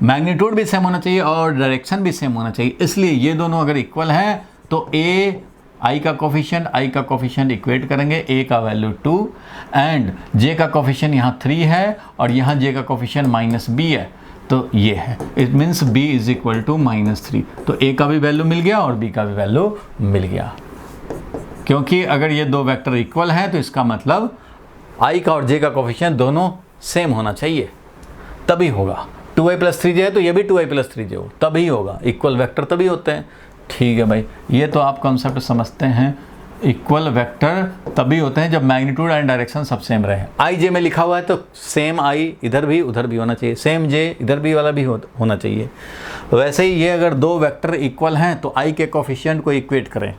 मैग्नीट्यूड भी सेम होना चाहिए और डायरेक्शन भी सेम होना चाहिए। इसलिए ये दोनों अगर इक्वल हैं तो आई का कोफिशिएंट इक्वेट करेंगे, a का वैल्यू 2 एंड j का कोफिशिएंट यहाँ 3 है और यहाँ j का कोफिशिएंट -b है, तो ये है। It means b is equal to -3। तो a का भी वैल्यू मिल गया और b का भी वैल्यू मिल गया, क्योंकि अगर ये दो वेक्टर इक्वल हैं तो इसका मतलब i का और j का कोफिशिएंट दोनों सेम होना चाहिए, तभी होगा। 2i प्लस 3j है तो ये भी 2i प्लस 3j हो, तभी होगा। इक्वल वेक्टर तभी होते हैं। ठीक है भाई, ये तो आप कॉन्सेप्ट समझते हैं। इक्वल वेक्टर तभी होते हैं जब मैग्नीट्यूड एंड डायरेक्शन सब सेम रहे। आई जे में लिखा हुआ है तो सेम आई इधर भी उधर भी होना चाहिए, सेम जे इधर भी वाला भी होना चाहिए। वैसे ही ये अगर दो वेक्टर इक्वल हैं तो आई के कोफिशिएंट को इक्वेट करें।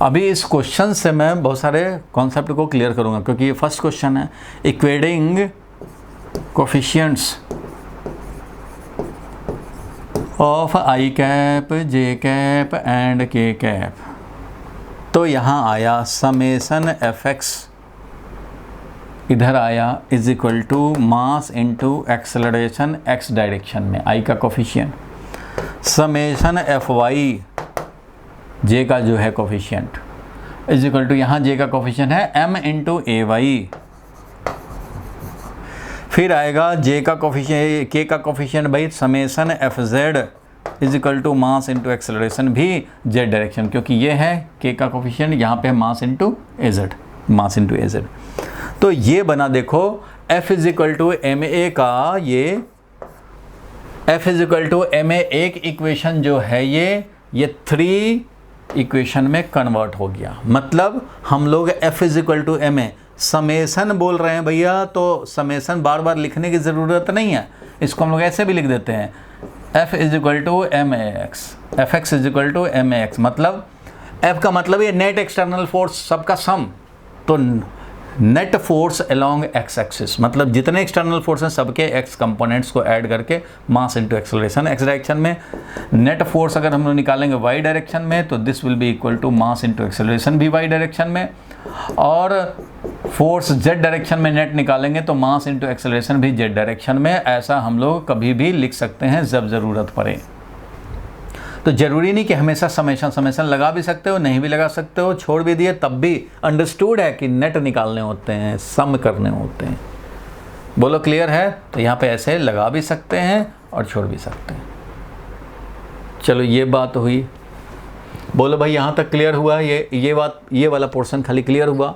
अभी इस क्वेश्चन से मैं बहुत सारे कॉन्सेप्ट को क्लियर करूंगा, क्योंकि ये फर्स्ट क्वेश्चन है, equating coefficients of I cap, J cap and K cap. तो यहाँ आया समेसन एफ एक्स, इधर आया is equal to mass into acceleration x direction में, आई का coefficient. Summation F Y, J का जो है कोफिशिएंट, इज इक्वल टू यहाँ जे का कोफिशिएंट है m इंटू ए वाई। फिर आएगा जे का कोफिशिएंट, के का कोफिशिएंट भाई summation F Z is equal to mass into acceleration भी जेड डायरेक्शन, क्योंकि ये है के का कोफिशिएंट, यहाँ पे mass into A Z, mass into A Z. तो ये बना देखो f is equal to M A का, ये f is equal to M A एक इक्वेशन जो है ये 3 इक्वेशन में कन्वर्ट हो गया। मतलब हम लोग f is equal to M A summation बोल रहे हैं भैया, तो समेसन बार बार लिखने की ज़रूरत नहीं है, इसको हम लोग ऐसे भी लिख देते हैं f is equal to M A X, F X is equal to M A X. मतलब f का मतलब ये नेट एक्सटर्नल फोर्स सबका सम। तो net force along x axis, मतलब जितने एक्सटर्नल फोर्स हैं सबके एक्स कंपोनेंट्स को ऐड करके mass into acceleration x direction में। नेट फोर्स अगर हम लोग निकालेंगे वाई डायरेक्शन में तो this will be equal to mass into acceleration भी वाई डायरेक्शन में, और फोर्स जेड डायरेक्शन में नेट निकालेंगे तो मास इनटू एक्सेलरेशन भी जेड डायरेक्शन में। ऐसा हम लोग कभी भी लिख सकते हैं जब ज़रूरत पड़े। तो ज़रूरी नहीं कि हमेशा समेशन लगा भी सकते हो, नहीं भी लगा सकते हो, छोड़ भी दिए तब भी अंडरस्टूड है कि नेट निकालने होते हैं, सम करने होते हैं। बोलो क्लियर है? तो यहाँ पे ऐसे लगा भी सकते हैं और छोड़ भी सकते हैं। चलो ये बात हुई। बोलो भाई यहाँ तक क्लियर हुआ? ये बात, ये वाला पोर्शन खाली क्लियर हुआ।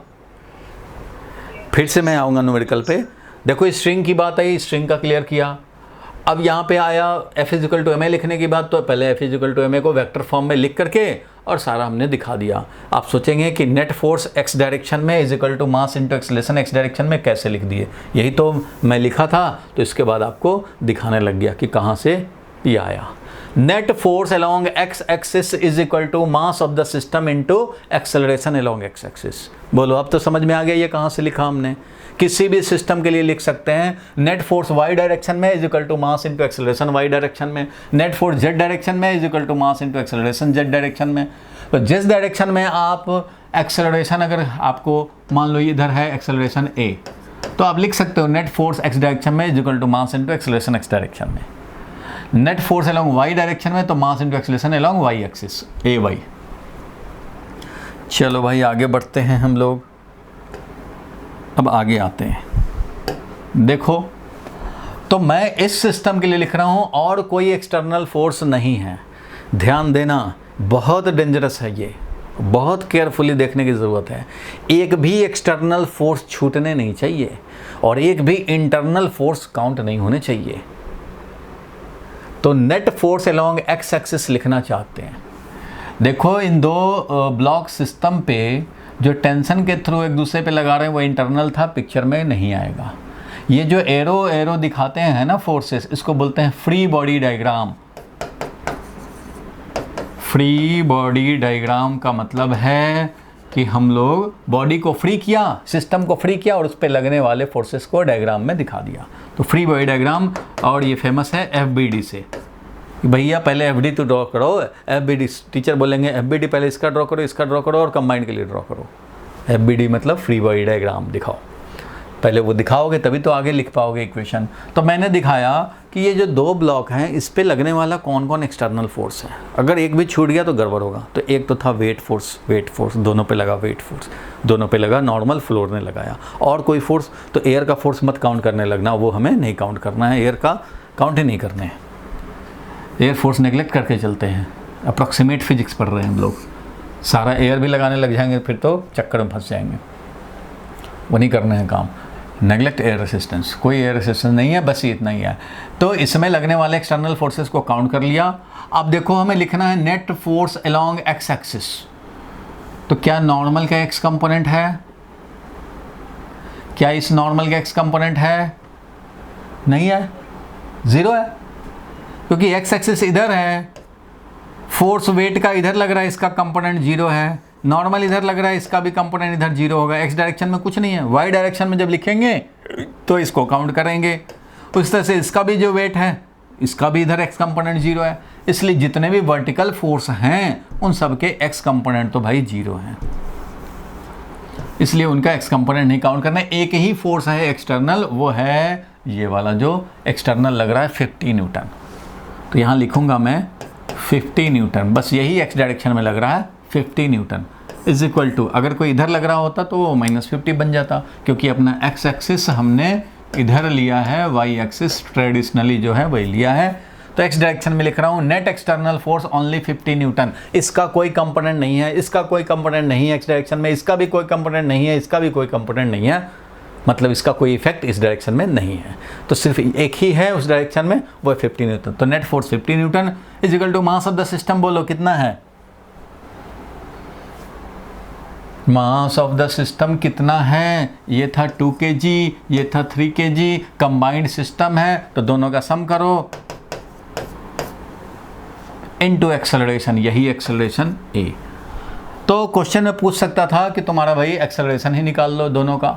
फिर से मैं आऊँगा न्यूमेरिकल पे। देखो स्ट्रिंग की बात आई, स्ट्रिंग का क्लियर किया। अब यहाँ पे आया F इजिकल टू ma लिखने की बात, तो पहले F इजिकल टू ma को वेक्टर फॉर्म में लिख करके और सारा हमने दिखा दिया। आप सोचेंगे कि नेट फोर्स x डायरेक्शन में is equal to mass into acceleration x direction में कैसे लिख दिए, यही तो मैं लिखा था। तो इसके बाद आपको दिखाने लग गया कि कहाँ से ये आया। Net force along x axis is equal to mass of the system into acceleration along x axis. बोलो अब तो समझ में आ गया ये कहाँ से लिखा हमने। किसी भी सिस्टम के लिए लिख सकते हैं नेट फोर्स y डायरेक्शन में is equal to mass into acceleration y direction में, नेट फोर्स z डायरेक्शन में is equal to mass into acceleration z direction में। तो जिस डायरेक्शन में आप एक्सेलरेशन, अगर आपको मान लो इधर है एक्सेलरेशन a, तो आप लिख सकते हो नेट फोर्स x डायरेक्शन में is equal to mass into acceleration x direction में। Net force along y direction में तो mass into acceleration along y axis ay। चलो भाई आगे बढ़ते हैं हम लोग। अब आगे आते हैं। देखो तो मैं इस सिस्टम के लिए लिख रहा हूं और कोई एक्सटर्नल फोर्स नहीं है। ध्यान देना, बहुत डेंजरस है ये, बहुत केयरफुली देखने की ज़रूरत है। एक भी एक्सटर्नल फोर्स छूटने नहीं चाहिए और एक भी इंटरनल फोर्स काउंट नहीं होने चाहिए। तो net force along x axis लिखना चाहते हैं। देखो इन दो ब्लॉक सिस्टम पे जो टेंशन के थ्रू एक दूसरे पे लगा रहे हैं वो इंटरनल था, पिक्चर में नहीं आएगा। ये जो एरो दिखाते हैं ना फोर्सेस, इसको बोलते हैं free body diagram. Free body diagram का मतलब है कि हम लोग बॉडी को फ्री किया, सिस्टम को फ्री किया और उस पर लगने वाले फोर्सेस को डायग्राम में दिखा दिया। तो फ्री बॉडी डायग्राम, और ये फेमस है FBD से। भैया पहले FD तो ड्रॉ करो, FBD टीचर बोलेंगे FBD पहले इसका ड्रॉ करो, इसका ड्रॉ करो और कंबाइंड के लिए ड्रॉ करो। FBD मतलब फ्री बॉडी डायग्राम दिखाओ, पहले वो दिखाओगे तभी तो आगे लिख पाओगे इक्वेशन। तो मैंने दिखाया कि ये जो दो ब्लॉक हैं इस पे लगने वाला कौन कौन एक्सटर्नल फोर्स है। अगर एक भी छूट गया तो गड़बड़ होगा। तो एक तो था वेट फोर्स दोनों पे लगा, वेट फोर्स दोनों पे लगा, नॉर्मल फ्लोर ने लगाया। और कोई फोर्स तो एयर का फोर्स मत काउंट करने लगना, वो हमें नहीं काउंट करना है, एयर का काउंट ही नहीं करने हैं। एयर फोर्स नेगलेक्ट करके चलते हैं, अप्रॉक्सीमेट फिजिक्स पढ़ रहे हैं हम लोग। सारा एयर भी लगाने लग जाएंगे फिर तो चक्कर में फंस जाएंगे, वो नहीं करने हैं काम। नेगलेक्ट एयर रेसिस्टेंस, कोई एयर रेसिस्टेंस नहीं है, बस इतना ही है। तो इसमें लगने वाले एक्सटर्नल फोर्सेस को काउंट कर लिया। अब देखो हमें लिखना है net force along x axis. तो क्या नॉर्मल का एक्स कंपोनेंट है? क्या इस नॉर्मल का एक्स कंपोनेंट है? नहीं है, जीरो है, क्योंकि एक्स एक्सिस इधर है। फोर्स वेट का इधर लग रहा है, इसका कंपोनेंट जीरो है। नॉर्मल इधर लग रहा है, इसका भी कंपोनेंट इधर जीरो होगा। एक्स डायरेक्शन में कुछ नहीं है, वाई डायरेक्शन में जब लिखेंगे तो इसको काउंट करेंगे। उस तरह से इसका भी जो वेट है, इसका भी इधर एक्स कंपोनेंट जीरो है। इसलिए जितने भी वर्टिकल फोर्स हैं उन सब के एक्स कंपोनेंट तो भाई जीरो हैं, इसलिए उनका एक्स कंपोनेंट नहीं काउंट करना है। एक ही फोर्स है एक्सटर्नल, वो है ये वाला जो एक्सटर्नल लग रहा है 50 न्यूटन। तो यहाँ लिखूंगा मैं 50 न्यूटन, बस यही एक्स डायरेक्शन में लग रहा है 50 न्यूटन इज इक्वल टू, अगर कोई इधर लग रहा होता तो वो -50 बन जाता, क्योंकि अपना एक्स एक्सिस हमने इधर लिया है, वाई एक्सिस ट्रेडिशनली जो है वही लिया है। तो एक्स डायरेक्शन में लिख रहा हूँ net external force only 50 Newton. इसका कोई कंपोनेंट नहीं है, इसका कोई कंपोनेंट नहीं है एक्स डायरेक्शन में, इसका भी कोई कंपोनेंट नहीं है, इसका भी कोई कंपोनेंट नहीं है, मतलब इसका कोई इफेक्ट इस डायरेक्शन में नहीं है। तो सिर्फ एक ही है उस डायरेक्शन में, वो 50 न्यूटन। तो net force 50 newton is equal to mass of the system. बोलो कितना है? मास ऑफ द सिस्टम कितना है? ये था 2 kg, ये था 3 kg, कंबाइंड सिस्टम है तो दोनों का सम करो इनटू एक्सेलरेशन, यही एक्सेलरेशन A। तो तो क्वेश्चन में पूछ सकता था कि तुम्हारा भाई एक्सेलरेशन ही निकाल लो दोनों का,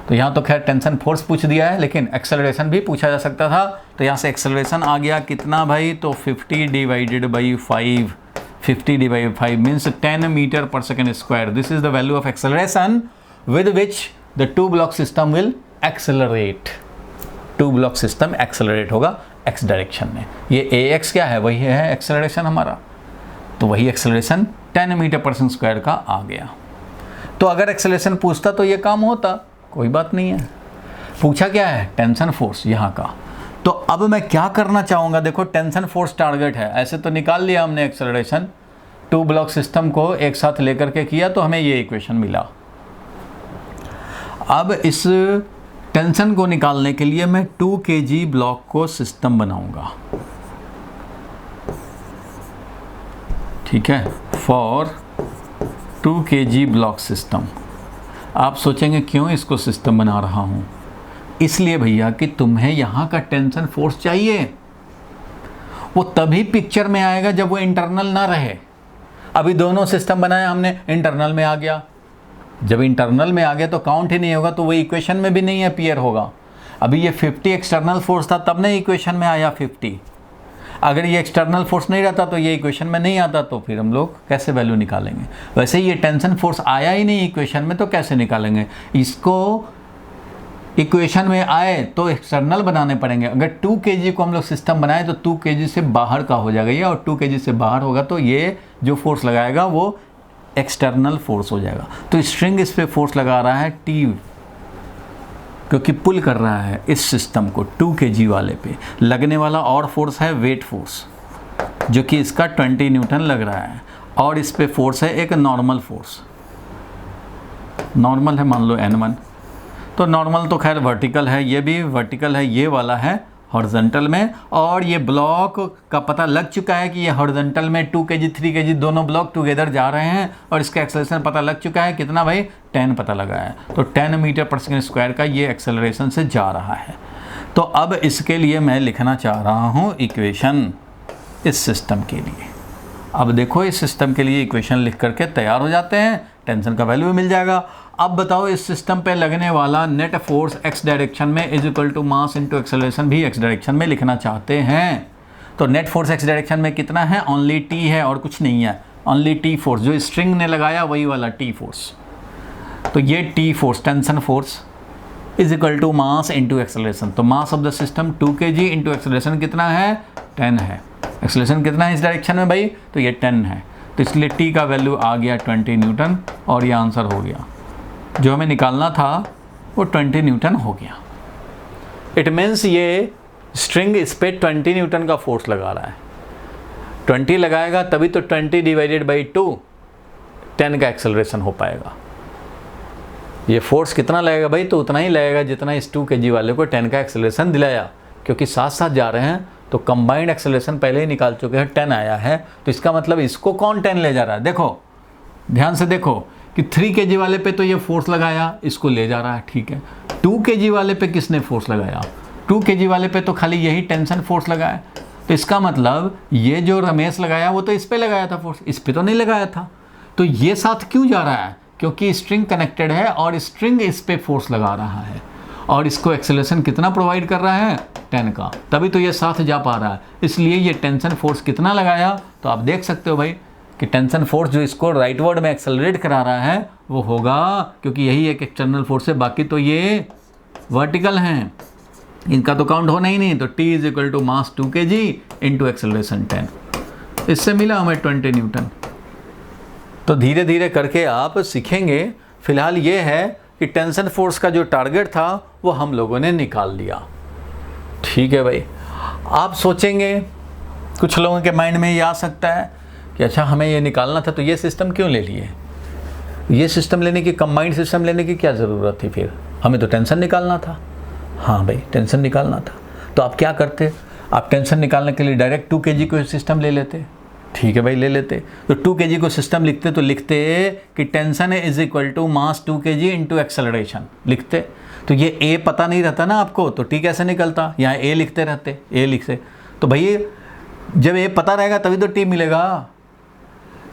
तो यहाँ तो खैर टेंशन फोर्स पूछ दिया है, लेकिन एक्सेलरेशन भी पूछा जा सकता था। तो यहाँ से एक्सेलरेशन आ गया कितना भाई, तो 50 divided by 5, 50 divided 5 means 10 metre पर second square. This is the value of acceleration with which the two block system will accelerate. Two block system accelerate होगा एक्स डायरेक्शन में। ये AX क्या है, वही है एक्सेलरेशन हमारा, तो वही एक्सेलरेशन 10 मीटर पर सेकेंड स्क्वायर का आ गया। तो अगर एक्सेलरेशन पूछता तो ये काम होता, कोई बात नहीं है। पूछा क्या है, टेंशन फोर्स यहाँ का। तो अब मैं क्या करना चाहूँगा, देखो टेंशन फोर्स टारगेट है, ऐसे तो निकाल लिया हमने एक्सेलरेशन, टू ब्लॉक सिस्टम को एक साथ लेकर के किया तो हमें ये इक्वेशन मिला। अब इस टेंशन को निकालने के लिए मैं 2 kg ब्लॉक को सिस्टम बनाऊंगा, ठीक है, फॉर 2 kg ब्लॉक सिस्टम। आप सोचेंगे क्यों इसको सिस्टम बना रहा हूँ, इसलिए भैया कि तुम्हें यहाँ का टेंशन फोर्स चाहिए, वो तभी पिक्चर में आएगा जब वो इंटरनल ना रहे। अभी दोनों सिस्टम बनाया हमने, इंटरनल में आ गया, जब इंटरनल में आ गया तो काउंट ही नहीं होगा, तो वो इक्वेशन में भी नहीं अपीयर होगा। अभी ये 50 एक्सटर्नल फोर्स था तब नहीं इक्वेशन में आया 50, अगर ये एक्सटर्नल फोर्स नहीं रहता तो ये इक्वेशन में नहीं आता, तो फिर हम लोग कैसे वैल्यू निकालेंगे। वैसे ये टेंशन फोर्स आया ही नहीं इक्वेशन में, तो कैसे निकालेंगे। इसको इक्वेशन में आए तो एक्सटर्नल बनाने पड़ेंगे। अगर 2 kg को हम लोग सिस्टम बनाए तो 2 kg से बाहर का हो जाएगा ये, और 2 kg से बाहर होगा तो ये जो फोर्स लगाएगा वो एक्सटर्नल फोर्स हो जाएगा। तो स्ट्रिंग इस पे फोर्स लगा रहा है T, क्योंकि पुल कर रहा है इस सिस्टम को 2 kg वाले पे। लगने वाला और फोर्स है वेट फोर्स, जो कि इसका 20 न्यूटन लग रहा है, और इस पे फोर्स है एक नॉर्मल फोर्स, नॉर्मल है मान लो N1। तो नॉर्मल तो खैर वर्टिकल है, ये भी वर्टिकल है, ये वाला है हॉरिजॉन्टल में, और ये ब्लॉक का पता लग चुका है कि ये हॉरिजॉन्टल में 2 kg 3 kg दोनों ब्लॉक टुगेदर जा रहे हैं, और इसका एक्सेलरेशन पता लग चुका है कितना भाई, 10 पता लगा है। तो 10 मीटर पर सेकेंड स्क्वायर का ये एक्सेलरेशन से जा रहा है। तो अब इसके लिए मैं लिखना चाह रहा हूँ इक्वेशन इस सिस्टम के लिए। अब देखो इस सिस्टम के लिए इक्वेशन लिख करके तैयार हो जाते हैं, टेंशन का वैल्यू भी मिल जाएगा। अब बताओ इस सिस्टम पे लगने वाला नेट फोर्स x डायरेक्शन में is equal to mass into acceleration भी x डायरेक्शन में लिखना चाहते हैं। तो नेट फोर्स x डायरेक्शन में कितना है, ओनली t है और कुछ नहीं है, ओनली t फोर्स जो स्ट्रिंग ने लगाया वही वाला t फोर्स। तो ये t force tension force is equal to mass into acceleration. तो mass of the system 2 kg into acceleration कितना है, 10 है। एक्सेलरेशन कितना है इस डायरेक्शन में भाई, तो ये 10 है, तो इसलिए t का वैल्यू आ गया 20 न्यूटन, और ये आंसर हो गया। जो हमें निकालना था वो 20 न्यूटन हो गया। इट मीन्स ये स्ट्रिंग इस पर 20 न्यूटन का फोर्स लगा रहा है, 20 लगाएगा तभी तो 20 डिवाइडेड बाई 2 10 का एक्सेलरेशन हो पाएगा। ये फोर्स कितना लगेगा भाई, तो उतना ही लगेगा जितना इस 2 kg वाले को 10 का एक्सेलरेशन दिलाया, क्योंकि साथ साथ जा रहे हैं तो कंबाइंड एक्सेलरेशन पहले ही निकाल चुके हैं, 10 आया है। तो इसका मतलब इसको कौन 10 ले जा रहा है, देखो ध्यान से देखो कि 3 kg वाले पे तो ये फोर्स लगाया, इसको ले जा रहा है, ठीक है। 2 kg वाले पे किसने फोर्स लगाया, 2 kg वाले पे तो खाली यही टेंशन फोर्स लगाया। तो इसका मतलब ये जो रमेश लगाया वो तो इस पे लगाया था फोर्स, इस पे तो नहीं लगाया था। तो ये साथ क्यों जा रहा है, क्योंकि स्ट्रिंग कनेक्टेड है और स्ट्रिंग इस पे फोर्स लगा रहा है, और इसको एक्सेलरेशन कितना प्रोवाइड कर रहा है, 10 का, तभी तो ये साथ जा पा रहा है। इसलिए ये टेंशन फोर्स कितना लगाया, तो आप देख सकते हो भाई कि टेंशन फोर्स जो इसको राइटवर्ड में एक्सेलरेट करा रहा है वो होगा, क्योंकि यही एक एक्सटर्नल फोर्स है, बाकी तो ये वर्टिकल हैं, इनका तो काउंट होना ही नहीं। तो t is equal to mass 2 kg into acceleration 10, इससे मिला हमें 20 न्यूटन। तो धीरे धीरे करके आप सीखेंगे। फिलहाल ये है कि टेंशन फोर्स का जो टारगेट था वो हम लोगों ने निकाल लिया, ठीक है भाई। आप सोचेंगे, कुछ लोगों के माइंड में ये आ सकता है कि अच्छा हमें ये निकालना था तो ये सिस्टम क्यों ले लिए, ये सिस्टम लेने की, कंबाइंड सिस्टम लेने की क्या ज़रूरत थी, फिर हमें तो टेंशन निकालना था। हाँ भाई टेंशन निकालना था, तो आप क्या करते, आप टेंशन निकालने के लिए डायरेक्ट 2 kg को सिस्टम ले लेते, ठीक है भाई ले लेते। तो 2 kg को सिस्टम लिखते तो लिखते कि tension is equal to mass 2 kg into acceleration लिखते। तो ये ए पता नहीं रहता ना आपको, तो टी कैसे निकलता, यहाँ ए लिखते रहते, ए लिखते। तो भाई जब ए पता रहेगा तभी तो टी मिलेगा।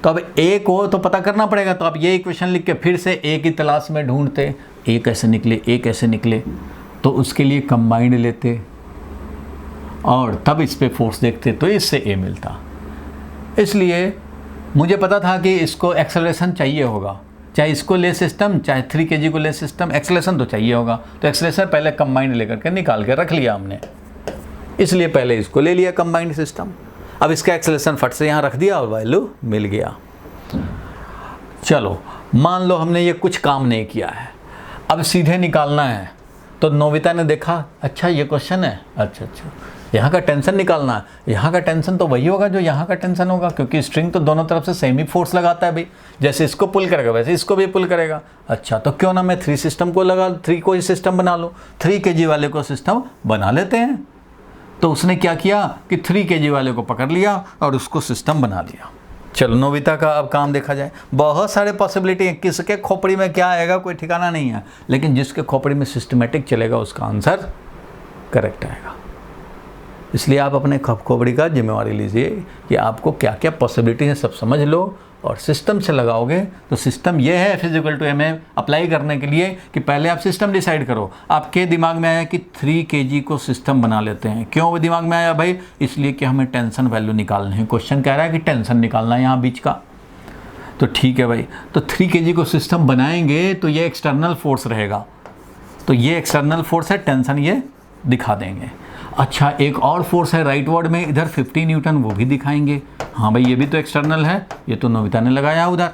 तो अब ए को तो पता करना पड़ेगा, तो आप ये इक्वेशन लिख के फिर से ए की तलाश में ढूंढते, ए कैसे निकले, ए कैसे निकले, तो उसके लिए कंबाइंड लेते और तब इस पे फोर्स देखते, तो इससे ए मिलता। इसलिए मुझे पता था कि इसको एक्सेलरेशन चाहिए होगा, चाहे इसको ले सिस्टम चाहे 3 kg को ले सिस्टम, एक्सेलरेशन तो चाहिए होगा। तो एक्सेलरेशन पहले कंबाइंड लेकर के निकाल के रख लिया हमने, इसलिए पहले इसको ले लिया कंबाइंड सिस्टम। अब इसका एक्सेलरेशन फट से यहाँ रख दिया और वैल्यू मिल गया। चलो मान लो हमने ये कुछ काम नहीं किया है, अब सीधे निकालना है। तो नोबिता ने देखा अच्छा ये क्वेश्चन है, अच्छा यहाँ का टेंशन निकालना है, यहाँ का टेंशन तो वही होगा जो यहाँ का टेंशन होगा, क्योंकि स्ट्रिंग तो दोनों तरफ से सेम ही फोर्स लगाता है भाई, जैसे इसको पुल करेगा वैसे इसको भी पुल करेगा। अच्छा तो क्यों ना मैं 3 सिस्टम को लगा, 3 को ही सिस्टम बना लो, 3 kg वाले को सिस्टम बना लेते हैं। तो उसने क्या किया कि 3 kg वाले को पकड़ लिया और उसको सिस्टम बना लिया। चलो नोबिता का अब काम देखा जाए। बहुत सारे पॉसिबिलिटी हैं, किसके खोपड़ी में क्या आएगा कोई ठिकाना नहीं है, लेकिन जिसके खोपड़ी में सिस्टमेटिक चलेगा उसका आंसर करेक्ट आएगा। इसलिए आप अपने खोपड़ी का जिम्मेवारी लीजिए कि आपको क्या क्या पॉसिबिलिटी है सब समझ लो और सिस्टम से लगाओगे। तो सिस्टम ये है फिजिकल टू एम अप्लाई करने के लिए कि पहले आप सिस्टम डिसाइड करो। आपके दिमाग में आया कि 3 kg को सिस्टम बना लेते हैं, क्यों वो दिमाग में आया भाई? इसलिए कि हमें टेंशन वैल्यू निकालनी है, क्वेश्चन कह रहा है कि टेंशन निकालना है यहाँ बीच का। तो ठीक है भाई, तो 3 kg को सिस्टम बनाएंगे तो ये एक्सटर्नल फोर्स रहेगा, तो ये एक्सटर्नल फोर्स है, टेंशन ये दिखा देंगे। अच्छा एक और फोर्स है राइट वर्ड में इधर 50 न्यूटन, वो भी दिखाएंगे। हाँ भाई ये भी तो एक्सटर्नल है, ये तो नोबिता ने लगाया उधर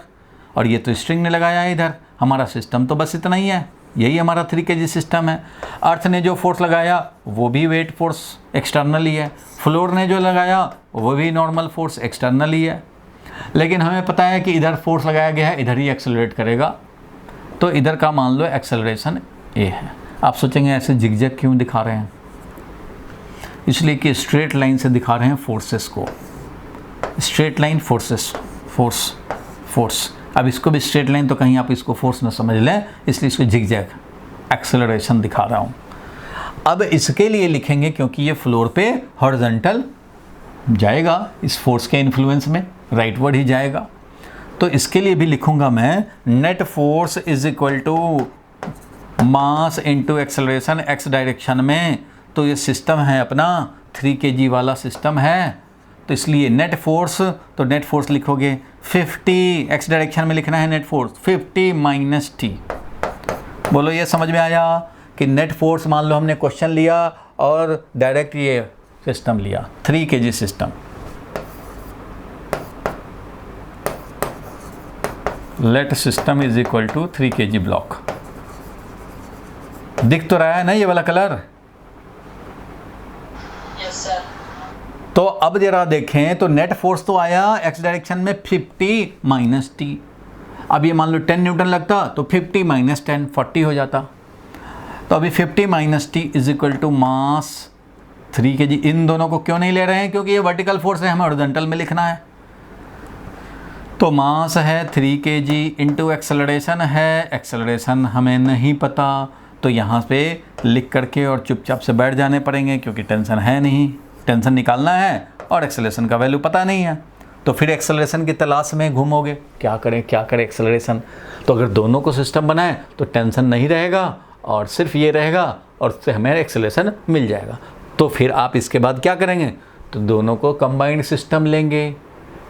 और ये तो स्ट्रिंग ने लगाया है इधर। हमारा सिस्टम तो बस इतना ही है, यही हमारा 3 kg सिस्टम है। अर्थ ने जो फोर्स लगाया वो भी वेट फोर्स एक्सटर्नल ही है, फ्लोर ने जो लगाया वो भी नॉर्मल फोर्स एक्सटर्नल ही है। लेकिन हमें पता है कि इधर फोर्स लगाया गया है, इधर ही एक्सेलरेट करेगा, तो इधर का मान लो एक्सेलरेशन ए है। आप सोचेंगे ऐसे जिगजैग क्यों दिखा रहे हैं? इसलिए कि स्ट्रेट लाइन से दिखा रहे हैं फोर्सेस को, स्ट्रेट लाइन फोर्सेस, फोर्स। अब इसको भी स्ट्रेट लाइन तो कहीं आप इसको फोर्स ना समझ लें, इसलिए इसको जिगजैग एक्सेलरेशन दिखा रहा हूँ। अब इसके लिए लिखेंगे क्योंकि ये फ्लोर पे हॉरिजॉन्टल जाएगा, इस फोर्स के इन्फ्लुएंस में राइटवर्ड ही जाएगा, तो इसके लिए भी लिखूंगा मैं net force is equal to mass into acceleration x direction में। तो ये सिस्टम है अपना 3 kg वाला सिस्टम है, तो इसलिए नेट फोर्स, तो नेट फोर्स लिखोगे 50, एक्स डायरेक्शन में लिखना है नेट फोर्स 50 माइनस टी। बोलो ये समझ में आया कि नेट फोर्स मान लो हमने क्वेश्चन लिया और डायरेक्ट ये सिस्टम लिया 3 kg system. Let system is equal to 3 kg block. दिख तो रहा है ना ये वाला कलर? तो अब जरा देखें तो नेट फोर्स तो आया एक्स डायरेक्शन में 50 माइनस टी। अब ये मान लो 10 न्यूटन लगता तो 50 माइनस 10 40 हो जाता। तो अभी 50 minus T is equal to mass 3 kg। इन दोनों को क्यों नहीं ले रहे हैं? क्योंकि ये वर्टिकल फोर्स है, हमें हॉरिजॉन्टल में लिखना है। तो मास है 3 kg इंटू एक्सेलरेशन है, एक्सेलरेशन हमें नहीं पता, तो यहाँ पे लिख करके और चुपचाप से बैठ जाने पड़ेंगे क्योंकि टेंशन है नहीं, टेंशन निकालना है और एक्सेलरेशन का वैल्यू पता नहीं है। तो फिर एक्सेलरेशन की तलाश में घूमोगे, क्या करें एक्सेलरेशन। तो अगर दोनों को सिस्टम बनाए तो टेंशन नहीं रहेगा और सिर्फ ये रहेगा और उससे हमें एक्सेलरेशन मिल जाएगा। तो फिर आप इसके बाद क्या करेंगे? तो दोनों को कंबाइंड सिस्टम लेंगे।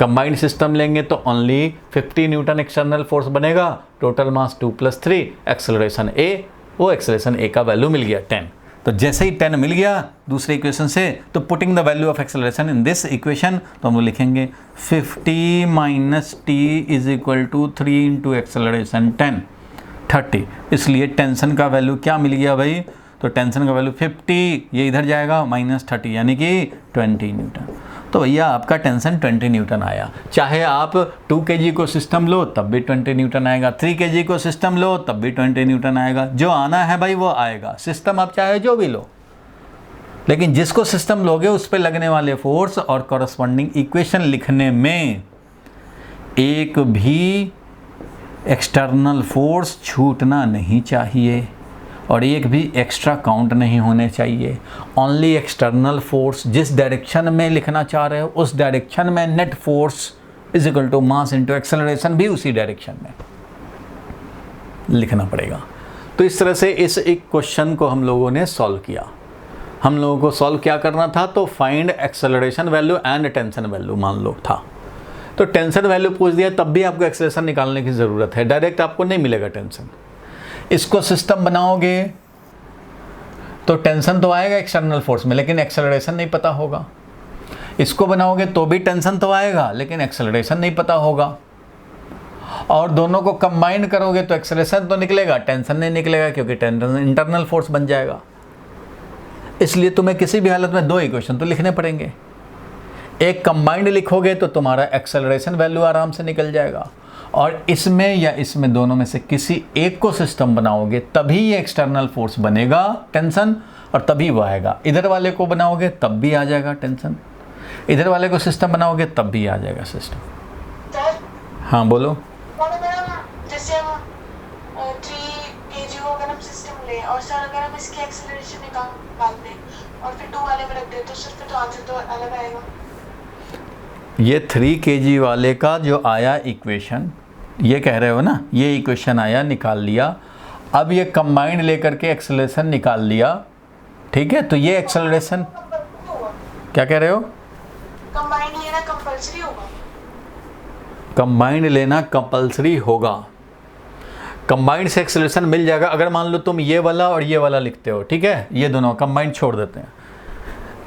कंबाइंड सिस्टम लेंगे तो ओनली 50 न्यूटन एक्सटर्नल फोर्स बनेगा, टोटल मास 2 + 3, एक्सेलरेशन ए, वो एक्सेलरेशन ए का वैल्यू मिल गया 10। तो जैसे ही 10 मिल गया दूसरे इक्वेशन से, तो putting the value of acceleration in this equation, तो हम लिखेंगे 50 minus T is equal to 3 into acceleration 10 30। इसलिए टेंशन का वैल्यू क्या मिल गया भाई? तो टेंशन का वैल्यू 50, ये इधर जाएगा माइनस 30 यानी कि 20 न्यूटन। तो भैया आपका टेंशन 20 न्यूटन आया। चाहे आप 2 kg को सिस्टम लो तब भी 20 न्यूटन आएगा, 3 kg को सिस्टम लो तब भी 20 न्यूटन आएगा। जो आना है भाई वो आएगा, सिस्टम आप चाहे जो भी लो, लेकिन जिसको सिस्टम लोगे उस पर लगने वाले फोर्स और कॉरस्पॉन्डिंग इक्वेशन लिखने में एक भी एक्सटर्नल फोर्स छूटना नहीं चाहिए और एक भी एक्स्ट्रा काउंट नहीं होने चाहिए। ओनली एक्सटर्नल फोर्स, जिस डायरेक्शन में लिखना चाह रहे हो उस डायरेक्शन में net force is equal to mass into acceleration भी उसी डायरेक्शन में लिखना पड़ेगा। तो इस तरह से इस एक क्वेश्चन को हम लोगों ने सॉल्व किया। हम लोगों को सॉल्व क्या करना था, तो find acceleration value and tension value मान लो था। तो टेंशन वैल्यू पूछ दिया, तब भी आपको एक्सेलरेशन निकालने की ज़रूरत है, डायरेक्ट आपको नहीं मिलेगा टेंशन। इसको सिस्टम बनाओगे तो टेंशन तो आएगा एक्सटर्नल फोर्स में, लेकिन एक्सेलरेशन नहीं पता होगा। इसको बनाओगे तो भी टेंशन तो आएगा, लेकिन एक्सेलरेशन नहीं पता होगा। और दोनों को कंबाइन करोगे तो एक्सेलरेशन तो निकलेगा, टेंशन नहीं निकलेगा, क्योंकि टेंशन इंटरनल फोर्स बन जाएगा। इसलिए तुम्हें किसी भी हालत में दो इक्वेशन तो लिखने पड़ेंगे। एक कंबाइंड लिखोगे तो तुम्हारा एक्सेलरेशन वैल्यू आराम से निकल जाएगा, और इसमें या इसमें दोनों में से किसी एक को सिस्टम बनाओगे तभी ये एक्सटर्नल फोर्स बनेगा टेंशन, और तभी वो आएगा। इधर वाले को बनाओगे तब भी आ जाएगा टेंशन, इधर वाले को सिस्टम बनाओगे तब भी आ जाएगा सिस्टम। हाँ बोलो। जैसे हम 3 kg को अगर हम सिस्टम लें और सर अगर हम इसकी एक्सेलरेशन निकाल दें और फिर 2 वाले में रख दें तो सिर्फ तो आंसर तो अलग आएगा। ये 3 kg वाले का जो आया इक्वेशन, ये कह रहे हो ना, ये इक्वेशन आया, निकाल लिया। अब ये कंबाइंड लेकर के एक्सेलरेशन निकाल लिया, ठीक है। तो ये एक्सेलरेशन क्या कह रहे हो, कंबाइंड लेना कंपल्सरी होगा। कंबाइंड लेना कंपल्सरी होगा। कंबाइंड से एक्सेलरेशन मिल जाएगा। अगर मान लो तुम ये वाला और ये वाला लिखते हो, ठीक है, ये दोनों कंबाइंड छोड़ देते हैं,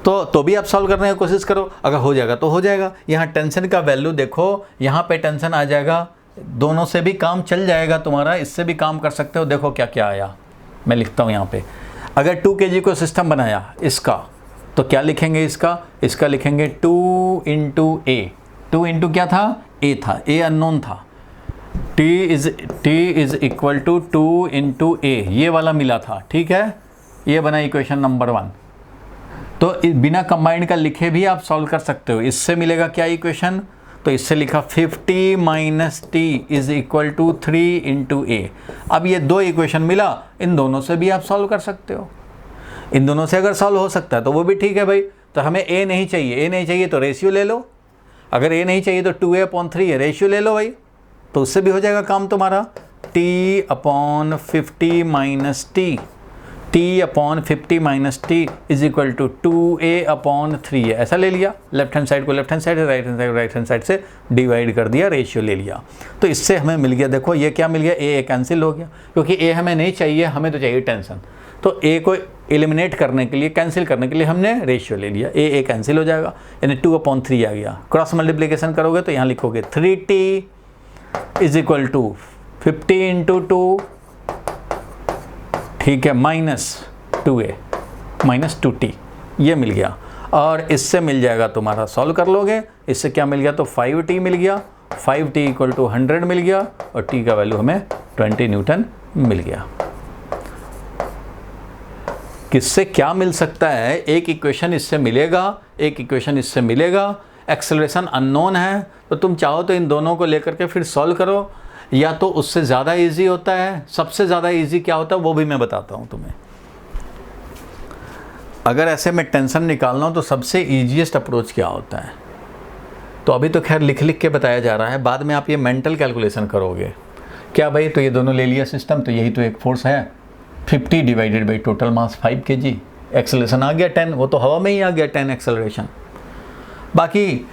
तो भी आप सॉल्व करने की कोशिश करो। अगर हो जाएगा तो हो जाएगा। यहाँ टेंशन का वैल्यू देखो, यहाँ पे टेंशन आ जाएगा, दोनों से भी काम चल जाएगा तुम्हारा, इससे भी काम कर सकते हो। देखो क्या क्या आया, मैं लिखता हूँ यहाँ पे। अगर 2 kg को सिस्टम बनाया इसका, तो क्या लिखेंगे इसका लिखेंगे 2 इंटू ए। 2 इंटू क्या था, ए था, ए अननोन था। T is equal to 2 into A, ये वाला मिला था, ठीक है। ये बना इक्वेशन नंबर 1। तो बिना कंबाइंड का लिखे भी आप सॉल्व कर सकते हो। इससे मिलेगा क्या इक्वेशन, तो इससे लिखा 50 minus T is equal to 3 into A. अब ये 2 इक्वेशन मिला, इन दोनों से भी आप सॉल्व कर सकते हो। इन दोनों से अगर सॉल्व हो सकता है तो वो भी ठीक है भाई। तो हमें ए नहीं चाहिए तो रेशियो ले लो। अगर ए नहीं चाहिए तो 2a/3 है, रेशियो ले लो भाई, तो उससे भी हो जाएगा काम तुम्हारा। t/50 minus t minus T is equal to 2a/3 है। ऐसा ले लिया, लेफ्ट हैंड साइड को left hand side, right hand side से डिवाइड कर दिया, रेशियो ले लिया। तो इससे हमें मिल गया, देखो ये क्या मिल गया, ए कैंसिल हो गया, क्योंकि ए हमें नहीं चाहिए, हमें तो चाहिए टेंशन। तो ए को एलिमिनेट करने के लिए, कैंसिल करने के लिए हमने रेशियो ले लिया, ए कैंसिल हो जाएगा, यानी 2/3 आ गया। क्रॉस मल्टीप्लिकेशन करोगे तो यहाँ लिखोगे 3t is equal to 50 into 2, ठीक है, माइनस 2a माइनस 2t, ये मिल गया। और इससे मिल जाएगा तुम्हारा, सॉल्व कर लोगे, इससे क्या मिल गया, तो 5t मिल गया, 5t इक्वल टू 100 मिल गया, और t का वैल्यू हमें 20 न्यूटन मिल गया। किससे क्या मिल सकता है, एक इक्वेशन इससे मिलेगा, एक इक्वेशन इससे मिलेगा। एक्सेलरेशन अननोन है, तो तुम चाहो तो इन दोनों को लेकर के फिर सॉल्व करो, या तो उससे ज़्यादा इजी होता है। सबसे ज़्यादा इजी क्या होता है वो भी मैं बताता हूँ तुम्हें। अगर ऐसे में टेंशन निकालना हो तो सबसे ईजीएस्ट अप्रोच क्या होता है, तो अभी तो खैर लिख के बताया जा रहा है, बाद में आप ये मेंटल कैलकुलेशन करोगे। क्या भाई, तो ये दोनों ले लिया सिस्टम, तो यही तो एक फोर्स है, 50 divided by total mass 5 kg, acceleration आ गया 10, वो तो हवा में ही आ गया 10 एक्सेलरेशन। बाकी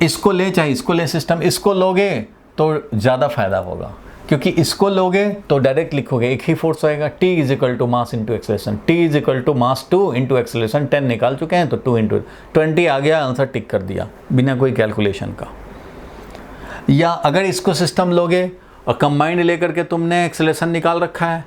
इसको ले चाहे इसको ले सिस्टम, इसको लोगे तो ज़्यादा फायदा होगा, क्योंकि इसको लोगे तो डायरेक्ट लिखोगे, एक ही फोर्स होएगा, T is equal to mass into acceleration, T is equal to mass 2 into acceleration. 10 निकाल चुके हैं तो 2 इंटू 20 आ गया, आंसर टिक कर दिया बिना कोई कैलकुलेशन का। या अगर इसको सिस्टम लोगे और कंबाइंड लेकर के तुमने एक्सेलरेशन निकाल रखा है,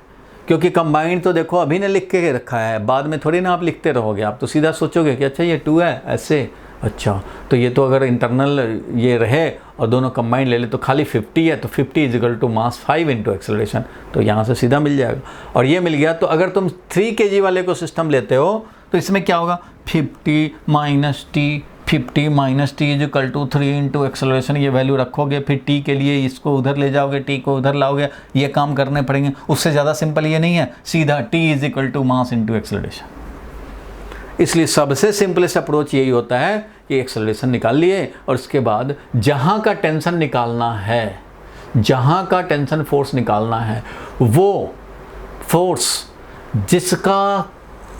क्योंकि कंबाइंड तो देखो अभी ने लिख के रखा है, बाद में थोड़ी ना आप लिखते रहोगे, आप तो सीधा सोचोगे कि अच्छा ये 2 है ऐसे, अच्छा तो ये तो अगर इंटरनल ये रहे और दोनों कंबाइंड ले ले तो खाली 50 है, तो 50 is equal to mass 5 into acceleration, तो यहाँ से सीधा मिल जाएगा। और ये मिल गया। तो अगर तुम 3 kg वाले को सिस्टम लेते हो तो इसमें क्या होगा, 50 minus T, 50 minus T is equal to 3 into acceleration, ये वैल्यू रखोगे, फिर टी के लिए इसको उधर ले जाओगे, टी को उधर लाओगे, ये काम करने पड़ेंगे। उससे ज़्यादा सिंपल ये नहीं है, सीधा T is equal to mass into acceleration. इसलिए सबसे सिंपलेस्ट अप्रोच यही होता है कि एक्सेलरेशन निकाल लिए और उसके बाद जहाँ का टेंशन निकालना है, जहाँ का टेंशन फोर्स निकालना है, वो फोर्स जिसका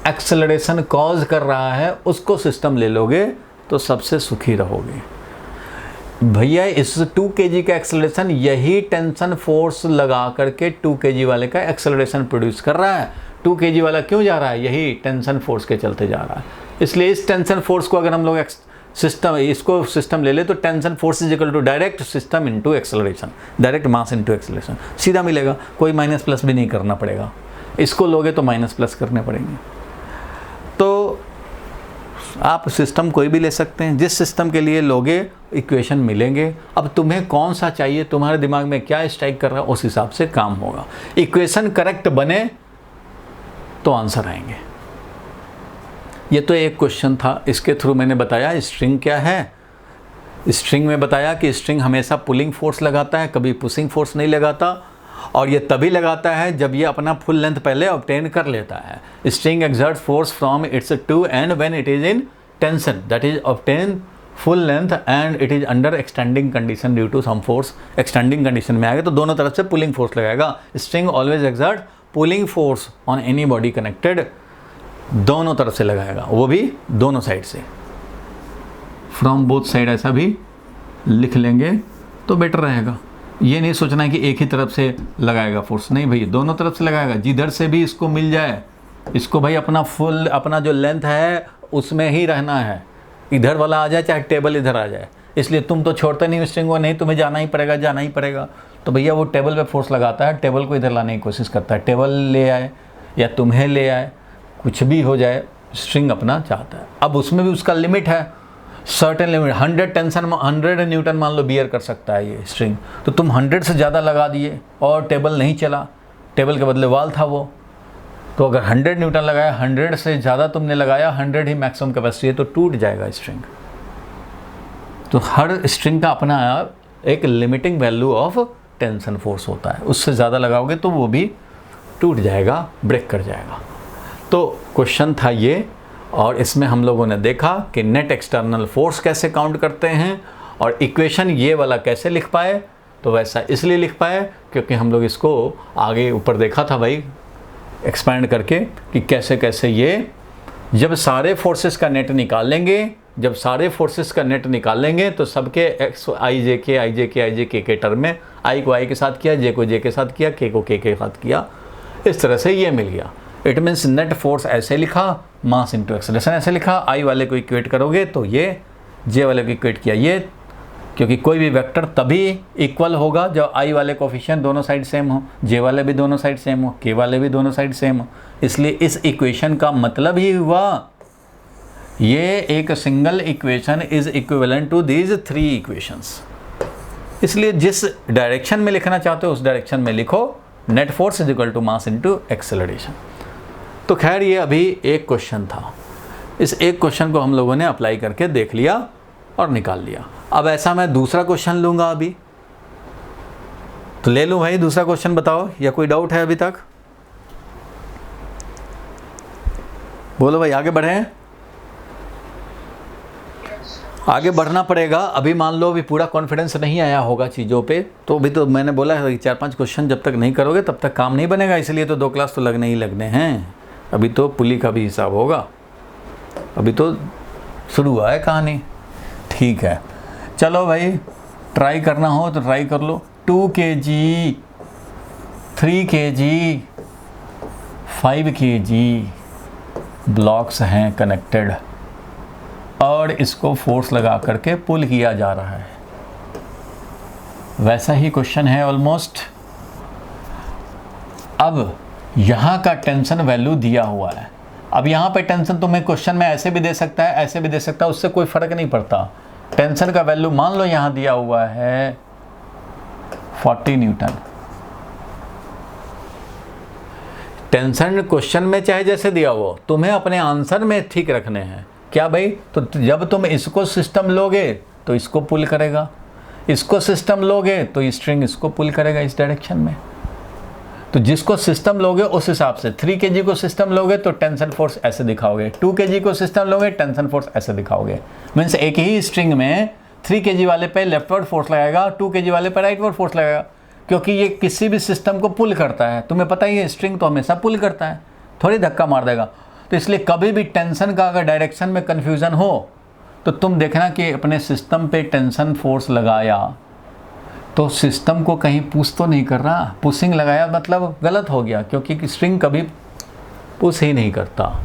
एक्सेलरेशन कॉज कर रहा है उसको सिस्टम ले लोगे तो सबसे सुखी रहोगे। भैया इस 2 kg का एक्सेलरेशन यही टेंशन फोर्स लगा करके 2 kg वाले का एक्सेलरेशन प्रोड्यूस कर रहा है। 2 kg वाला क्यों जा रहा है? यही टेंशन फोर्स के चलते जा रहा है। इसलिए इस टेंशन फोर्स को अगर हम लोग इसको सिस्टम ले ले तो tension force is equal to direct system into acceleration, direct mass into acceleration, सीधा मिलेगा, कोई माइनस प्लस भी नहीं करना पड़ेगा। इसको लोगे तो माइनस प्लस करने पड़ेंगे। तो आप सिस्टम कोई भी ले सकते हैं, जिस सिस्टम के लिए लोगे इक्वेशन मिलेंगे। अब तुम्हें कौन सा चाहिए, तुम्हारे दिमाग में क्या स्ट्राइक कर रहा है, उस हिसाब से काम होगा। इक्वेशन करेक्ट बने तो आंसर आएंगे। ये तो एक क्वेश्चन था, इसके थ्रू मैंने बताया स्ट्रिंग क्या है। स्ट्रिंग में बताया कि स्ट्रिंग हमेशा पुलिंग फोर्स लगाता है, कभी पुशिंग फोर्स नहीं लगाता, और ये तभी लगाता है जब ये अपना फुल लेंथ पहले ऑब्टेन कर लेता है। String exert force from its two end when it is in tension, that is obtain full length and it is under extending condition due to some force. Extending condition में आएगा तो दोनों तरफ से पुलिंग फोर्स लगाएगा। String always exert pulling force on any body connected, दोनों तरफ से लगाएगा, वो भी दोनों साइड से, फ्रॉम बोथ साइड ऐसा भी लिख लेंगे तो बेटर रहेगा। ये नहीं सोचना है कि एक ही तरफ से लगाएगा फोर्स, नहीं भाई, दोनों तरफ से लगाएगा। जिधर से भी इसको मिल जाए, इसको भाई अपना जो लेंथ है उसमें ही रहना है, इधर वाला आ जाए चाहे टेबल इधर आ जाए। इसलिए तुम तो छोड़ते नहीं स्ट्रिंग को, नहीं तुम्हें जाना ही पड़ेगा। तो भैया वो टेबल पे फोर्स लगाता है, टेबल को इधर लाने की कोशिश करता है, टेबल ले आए या तुम्हें ले आए, कुछ भी हो जाए, स्ट्रिंग अपना चाहता है। अब उसमें भी उसका लिमिट है, सर्टेन लिमिट। 100 टेंशन 100 न्यूटन मान लो बियर कर सकता है ये स्ट्रिंग, तो तुम 100 से ज़्यादा लगा दिए और टेबल नहीं चला, टेबल के बदले वाल था वो, तो अगर 100 न्यूटन लगाया, 100 से ज़्यादा तुमने लगाया, 100 ही मैक्सिमम कैपेसिटी है, तो टूट जाएगा स्ट्रिंग। तो हर स्ट्रिंग का अपना एक limiting value of tension force होता है, उससे ज़्यादा लगाओगे तो वो भी टूट जाएगा, ब्रेक कर जाएगा। तो क्वेश्चन था ये, और इसमें हम लोगों ने देखा कि नेट एक्सटर्नल फोर्स कैसे काउंट करते हैं, और इक्वेशन ये वाला कैसे लिख पाए। तो वैसा इसलिए लिख पाए क्योंकि हम लोग इसको आगे ऊपर देखा था भाई एक्सपैंड करके कि कैसे कैसे ये जब सारे फोर्सेस का नेट निकालेंगे, जब सारे फोर्सेस का नेट निकालेंगे तो सबके एक्स आई जे के टर्म में, आई को आई के साथ किया, जे को जे के साथ किया, के को के साथ किया, इस तरह से ये मिल गया। इट मीन्स नेट फोर्स ऐसे लिखा, मास इंटू एक्सेलरेशन ऐसे लिखा। आई वाले को इक्वेट करोगे तो ये, जे वाले को इक्वेट किया ये, क्योंकि कोई भी वेक्टर तभी इक्वल होगा जब आई वाले कोफिशिएंट दोनों साइड सेम हो, जे वाले भी दोनों साइड सेम हो, के वाले भी दोनों साइड सेम हो। इसलिए इस इक्वेशन का मतलब ही हुआ ये एक single equation is equivalent to these 3 equations. इसलिए जिस डायरेक्शन में लिखना चाहते हो उस डायरेक्शन में लिखो, net force is equal to mass into acceleration. तो खैर ये अभी एक क्वेश्चन था, इस एक क्वेश्चन को हम लोगों ने अप्लाई करके देख लिया और निकाल लिया। अब ऐसा मैं दूसरा क्वेश्चन लूँगा अभी, तो ले लूँ भाई दूसरा क्वेश्चन, बताओ या कोई डाउट है अभी तक? बोलो भाई, आगे बढ़ें। आगे बढ़ना पड़ेगा। अभी मान लो अभी पूरा कॉन्फिडेंस नहीं आया होगा चीज़ों पे, तो अभी तो मैंने बोला है कि 4-5 क्वेश्चन जब तक नहीं करोगे तब तक काम नहीं बनेगा, इसलिए तो 2 क्लास तो लगने ही लगने हैं। अभी तो पुली का भी हिसाब होगा, अभी तो शुरू हुआ है कहानी। ठीक है, चलो भाई, ट्राई करना हो तो ट्राई कर लो। 2 kg, 3 kg, 5 kg ब्लॉक्स हैं कनेक्टेड और इसको फोर्स लगा करके पुल किया जा रहा है। वैसा ही क्वेश्चन है ऑलमोस्ट। अब यहाँ का टेंशन वैल्यू दिया हुआ है। अब यहाँ पे टेंशन तुम्हें क्वेश्चन में ऐसे भी दे सकता है, ऐसे भी दे सकता है, उससे कोई फ़र्क नहीं पड़ता। टेंशन का वैल्यू मान लो यहाँ दिया हुआ है 40 न्यूटन। टेंशन क्वेश्चन में चाहे जैसे दिया हो, तुम्हें अपने आंसर में ठीक रखने हैं। क्या भाई? तो जब तुम इसको सिस्टम लोगे तो इसको पुल करेगा, इसको सिस्टम लोगे तो स्ट्रिंग इसको पुल करेगा इस डायरेक्शन में। तो जिसको सिस्टम लोगे उस हिसाब से, 3 kg को सिस्टम लोगे तो टेंशन फोर्स ऐसे दिखाओगे, 2 kg को सिस्टम लोगे टेंशन फोर्स ऐसे दिखाओगे। मीन्स एक ही स्ट्रिंग में 3 kg वाले पे लेफ्टवर्ड फोर्स लगाएगा, 2 kg वाले पे राइटवर्ड फोर्स लगाएगा, क्योंकि ये किसी भी सिस्टम को पुल करता है। तुम्हें पता ही है स्ट्रिंग तो हमेशा पुल करता है, थोड़ी धक्का मार देगा। तो इसलिए कभी भी टेंशन का अगर डायरेक्शन में कन्फ्यूज़न हो तो तुम देखना कि अपने सिस्टम पे टेंशन फोर्स लगाया तो सिस्टम को कहीं पुश तो नहीं कर रहा, पुशिंग लगाया मतलब गलत हो गया, क्योंकि स्ट्रिंग कभी पुश ही नहीं करता।